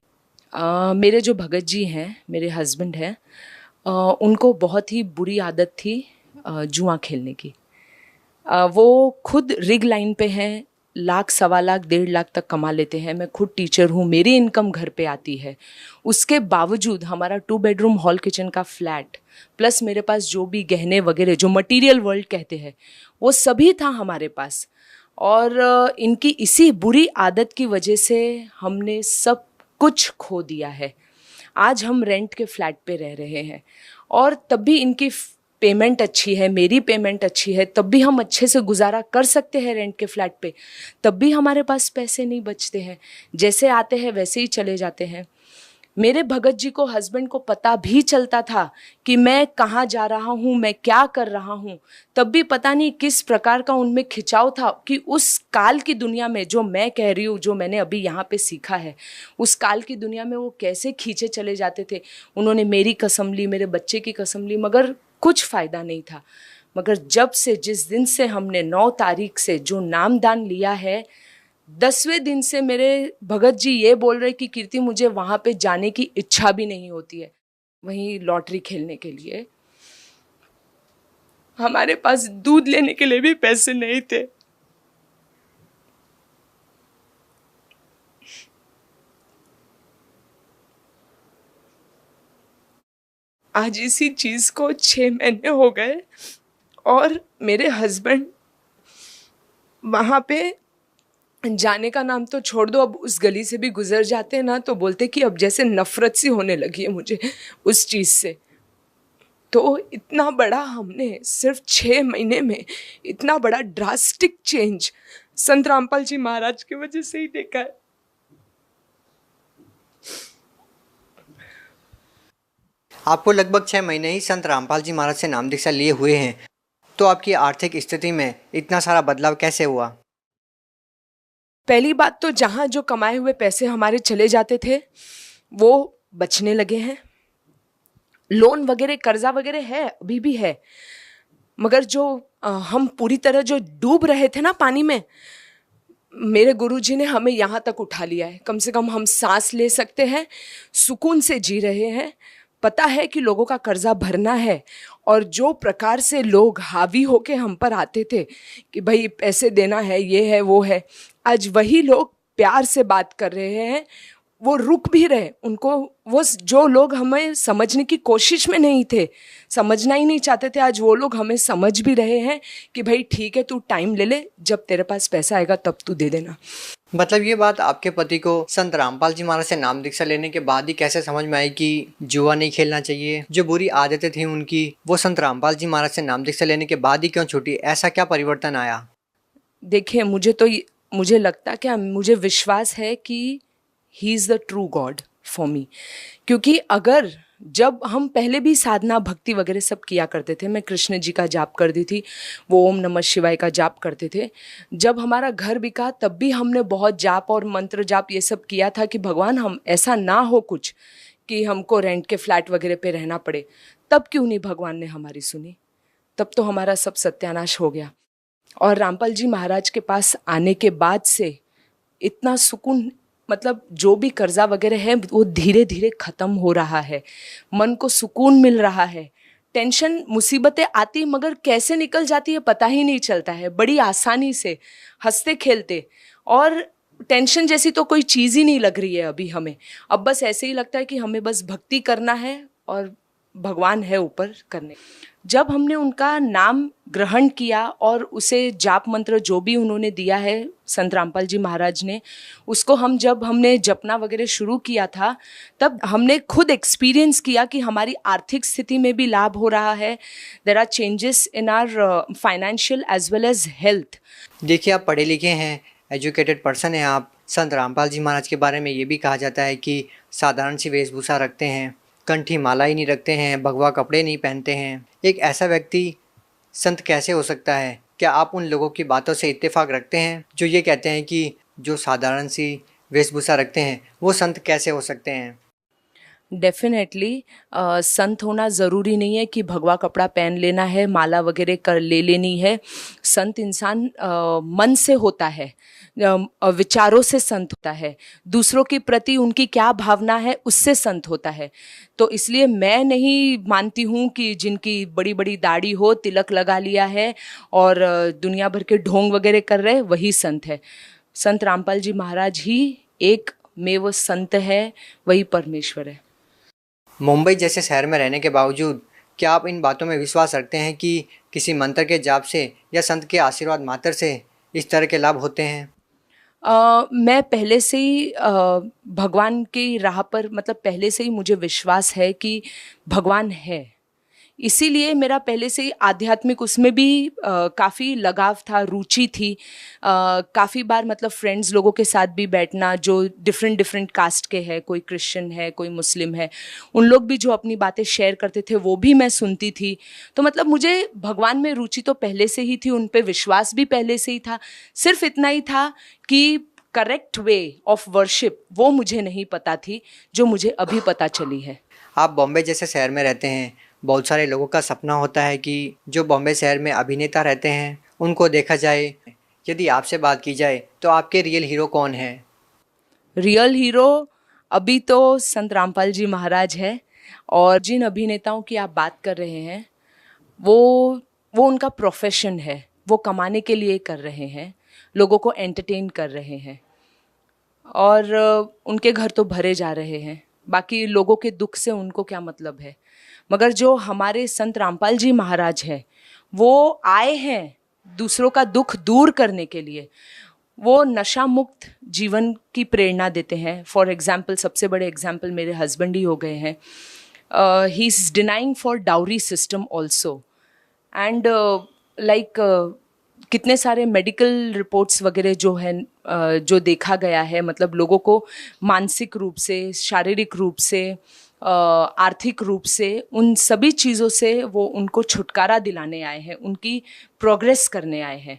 मेरे जो भगत जी हैं, मेरे हस्बैंड हैं, उनको बहुत ही बुरी आदत थी जुआ खेलने की। वो खुद रिग लाइन पे हैं, लाख, सवा लाख, 1.5 लाख तक कमा लेते हैं। मैं खुद टीचर हूँ, मेरी इनकम घर पे आती है। उसके बावजूद हमारा 2 बेडरूम हॉल किचन का फ्लैट प्लस मेरे पास जो भी गहने वगैरह जो मटेरियल वर्ल्ड कहते हैं वो सभी था हमारे पास। और इनकी इसी बुरी आदत की वजह से हमने सब कुछ खो दिया है। आज हम रेंट के फ्लैट पे रह रहे हैं और तब भी इनकी पेमेंट अच्छी है, मेरी पेमेंट अच्छी है, तब भी हम अच्छे से गुजारा कर सकते हैं रेंट के फ्लैट पे, तब भी हमारे पास पैसे नहीं बचते हैं। जैसे आते हैं वैसे ही चले जाते हैं। मेरे भगत जी को, हस्बैंड को पता भी चलता था कि मैं कहाँ जा रहा हूँ, मैं क्या कर रहा हूँ, तब भी पता नहीं किस प्रकार का उनमें खिंचाव था कि उस काल की दुनिया में जो मैं कह रही हूँ, जो मैंने अभी यहाँ पे सीखा है, उस काल की दुनिया में वो कैसे खींचे चले जाते थे। उन्होंने मेरी कसम ली, मेरे बच्चे की कसम ली, मगर कुछ फ़ायदा नहीं था। मगर जब से, जिस दिन से हमने 9 तारीख से जो नामदान लिया है, 10वें दिन से मेरे भगत जी ये बोल रहे कि कीर्ति मुझे वहाँ पे जाने की इच्छा भी नहीं होती है, वहीं लॉटरी खेलने के लिए। हमारे पास दूध लेने के लिए भी पैसे नहीं थे। आज इसी चीज़ को 6 महीने हो गए और मेरे हस्बैंड वहाँ पे जाने का नाम तो छोड़ दो, अब उस गली से भी गुजर जाते हैं ना तो बोलते कि अब जैसे नफरत सी होने लगी है मुझे उस चीज़ से। तो इतना बड़ा हमने सिर्फ 6 महीने में इतना बड़ा ड्रास्टिक चेंज संत रामपाल जी महाराज की वजह से ही देखा है। आपको लगभग 6 महीने ही संत रामपाल जी महाराज से नाम दीक्षा लिए हुए हैं, तो आपकी आर्थिक स्थिति में इतना सारा बदलाव कैसे हुआ? पहली बात तो जहाँ जो कमाए हुए पैसे हमारे चले जाते थे वो बचने लगे हैं। लोन वगैरह, कर्जा वगैरह है, अभी भी है, मगर जो हम पूरी तरह जो डूब रहे थे ना पानी में, मेरे गुरुजी ने हमें यहाँ तक उठा लिया है। कम से कम हम सांस ले सकते हैं, सुकून से जी रहे हैं। पता है कि लोगों का कर्जा भरना है और जो प्रकार से लोग हावी होके हम पर आते थे कि भाई पैसे देना है, ये है वो है, आज वही लोग प्यार से बात कर रहे हैं, वो रुक भी रहे, उनको वो जो लोग हमें समझने की कोशिश में नहीं थे, समझना ही नहीं चाहते थे, आज वो लोग हमें समझ भी रहे हैं कि भाई ठीक है, तू टाइम ले ले, जब तेरे पास पैसा आएगा तब तू दे देना। मतलब ये बात आपके पति को संत रामपाल जी महाराज से नाम दीक्षा लेने के बाद ही कैसे समझ में आई कि जुआ नहीं खेलना चाहिए? जो बुरी आदतें थी उनकी, वो संत रामपाल जी महाराज से नाम दीक्षा लेने के बाद ही क्यों छूटी? ऐसा क्या परिवर्तन आया? देखिए, मुझे लगता, क्या मुझे विश्वास है कि he is the true God for me. क्योंकि अगर जब हम पहले भी साधना भक्ति वगैरह सब किया करते थे, मैं कृष्ण जी का जाप करती थी, वो ओम नमः शिवाय का जाप करते थे। जब हमारा घर बिका तब भी हमने बहुत जाप और मंत्र जाप ये सब किया था कि भगवान हम ऐसा ना हो कुछ कि हमको रेंट के फ्लैट वगैरह पे रहना पड़े। तब क्यों नहीं भगवान ने हमारी सुनी? तब तो हमारा सब सत्यानाश हो गया। और रामपाल जी महाराज के पास आने के बाद से इतना सुकून, मतलब जो भी कर्जा वगैरह है वो धीरे धीरे ख़त्म हो रहा है, मन को सुकून मिल रहा है। टेंशन मुसीबतें आती मगर कैसे निकल जाती है पता ही नहीं चलता है, बड़ी आसानी से हंसते खेलते। और टेंशन जैसी तो कोई चीज़ ही नहीं लग रही है अभी हमें। अब बस ऐसे ही लगता है कि हमें बस भक्ति करना है और भगवान है ऊपर करने। जब हमने उनका नाम ग्रहण किया और उसे जाप मंत्र जो भी उन्होंने दिया है संत रामपाल जी महाराज ने, उसको जब हमने जपना वगैरह शुरू किया था, तब हमने खुद एक्सपीरियंस किया कि हमारी आर्थिक स्थिति में भी लाभ हो रहा है। There are changes in our financial as well as health. देखिए, आप पढ़े लिखे हैं, एजुकेटेड पर्सन हैं आप। संत रामपाल जी महाराज के बारे में ये भी कहा जाता है कि साधारण सी वेशभूषा रखते हैं, कंठी माला ही नहीं रखते हैं, भगवा कपड़े नहीं पहनते हैं। एक ऐसा व्यक्ति संत कैसे हो सकता है? क्या आप उन लोगों की बातों से इत्तेफाक रखते हैं जो ये कहते हैं कि जो साधारण सी वेशभूषा रखते हैं वो संत कैसे हो सकते हैं? डेफिनेटली संत होना ज़रूरी नहीं है कि भगवा कपड़ा पहन लेना है, माला वगैरह कर ले लेनी है। संत इंसान मन से होता है, विचारों से संत होता है, दूसरों के प्रति उनकी क्या भावना है उससे संत होता है। तो इसलिए मैं नहीं मानती हूँ कि जिनकी बड़ी बड़ी दाढ़ी हो, तिलक लगा लिया है और दुनिया भर के ढोंग वगैरह कर रहे वही संत है। संत रामपाल जी महाराज ही एक में वो संत है, वही परमेश्वर है। मुंबई जैसे शहर में रहने के बावजूद क्या आप इन बातों में विश्वास रखते हैं कि किसी मंत्र के जाप से या संत के आशीर्वाद मात्र से इस तरह के लाभ होते हैं? मैं पहले से ही भगवान की राह पर, मतलब पहले से ही मुझे विश्वास है कि भगवान है, इसीलिए मेरा पहले से ही आध्यात्मिक उसमें भी काफ़ी लगाव था, रुचि थी। काफ़ी बार मतलब फ्रेंड्स लोगों के साथ भी बैठना जो डिफरेंट कास्ट के हैं, कोई क्रिश्चियन है, कोई मुस्लिम है, उन लोग भी जो अपनी बातें शेयर करते थे वो भी मैं सुनती थी। तो मतलब मुझे भगवान में रुचि तो पहले से ही थी, उन पे विश्वास भी पहले से ही था। सिर्फ इतना ही था कि करेक्ट वे ऑफ वर्शिप वो मुझे नहीं पता थी, जो मुझे अभी पता चली है। आप बॉम्बे जैसे शहर में रहते हैं, बहुत सारे लोगों का सपना होता है कि जो बॉम्बे शहर में अभिनेता रहते हैं उनको देखा जाए। यदि आपसे बात की जाए तो आपके रियल हीरो कौन है? रियल हीरो अभी तो संत रामपाल जी महाराज है, और जिन अभिनेताओं की आप बात कर रहे हैं वो उनका प्रोफेशन है, वो कमाने के लिए कर रहे हैं, लोगों को एंटरटेन कर रहे हैं और उनके घर तो भरे जा रहे हैं। बाकी लोगों के दुख से उनको क्या मतलब है। मगर जो हमारे संत रामपाल जी महाराज हैं वो आए हैं दूसरों का दुख दूर करने के लिए। वो नशा मुक्त जीवन की प्रेरणा देते हैं। फॉर एग्जाम्पल, सबसे बड़े एग्जाम्पल मेरे हस्बैंड ही हो गए हैं। He is denying for dowry system also and like कितने सारे मेडिकल रिपोर्ट्स वगैरह जो है जो देखा गया है, मतलब लोगों को मानसिक रूप से, शारीरिक रूप से, आर्थिक रूप से, उन सभी चीज़ों से वो उनको छुटकारा दिलाने आए हैं, उनकी प्रोग्रेस करने आए हैं।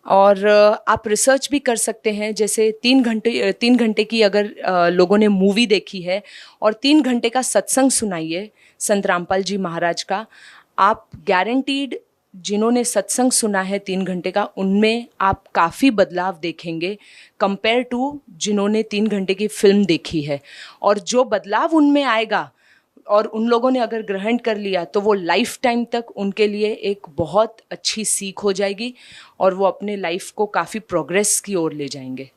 और आप रिसर्च भी कर सकते हैं। जैसे 3 घंटे की अगर लोगों ने मूवी देखी है और 3 घंटे का सत्संग सुनाइए संत रामपाल जी महाराज का, आप गारंटीड जिन्होंने सत्संग सुना है 3 घंटे का, उनमें आप काफ़ी बदलाव देखेंगे कंपेयर टू जिन्होंने 3 घंटे की फिल्म देखी है। और जो बदलाव उनमें आएगा और उन लोगों ने अगर ग्रहण कर लिया तो वो लाइफ टाइम तक उनके लिए एक बहुत अच्छी सीख हो जाएगी और वो अपने लाइफ को काफ़ी प्रोग्रेस की ओर ले जाएंगे।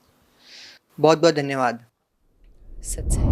बहुत बहुत धन्यवाद। सत्साई।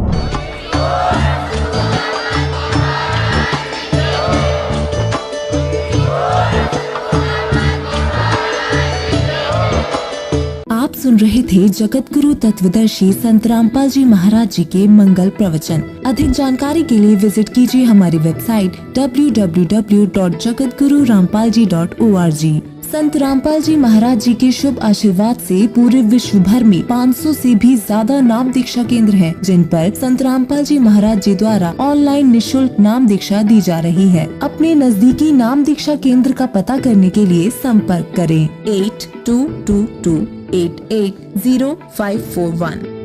आप सुन रहे थे जगत गुरु तत्वदर्शी संत रामपाल जी महाराज जी के मंगल प्रवचन। अधिक जानकारी के लिए विजिट कीजिए हमारी वेबसाइट www.jagatgururampalji.org। संत रामपाल जी महाराज जी के शुभ आशीर्वाद से पूरे विश्व भर में 500 से भी ज्यादा नाम दीक्षा केंद्र हैं, जिन पर संत रामपाल जी महाराज जी द्वारा ऑनलाइन निशुल्क नाम दीक्षा दी जा रही है। अपने नजदीकी नाम दीक्षा केंद्र का पता करने के लिए संपर्क करें 8222880541।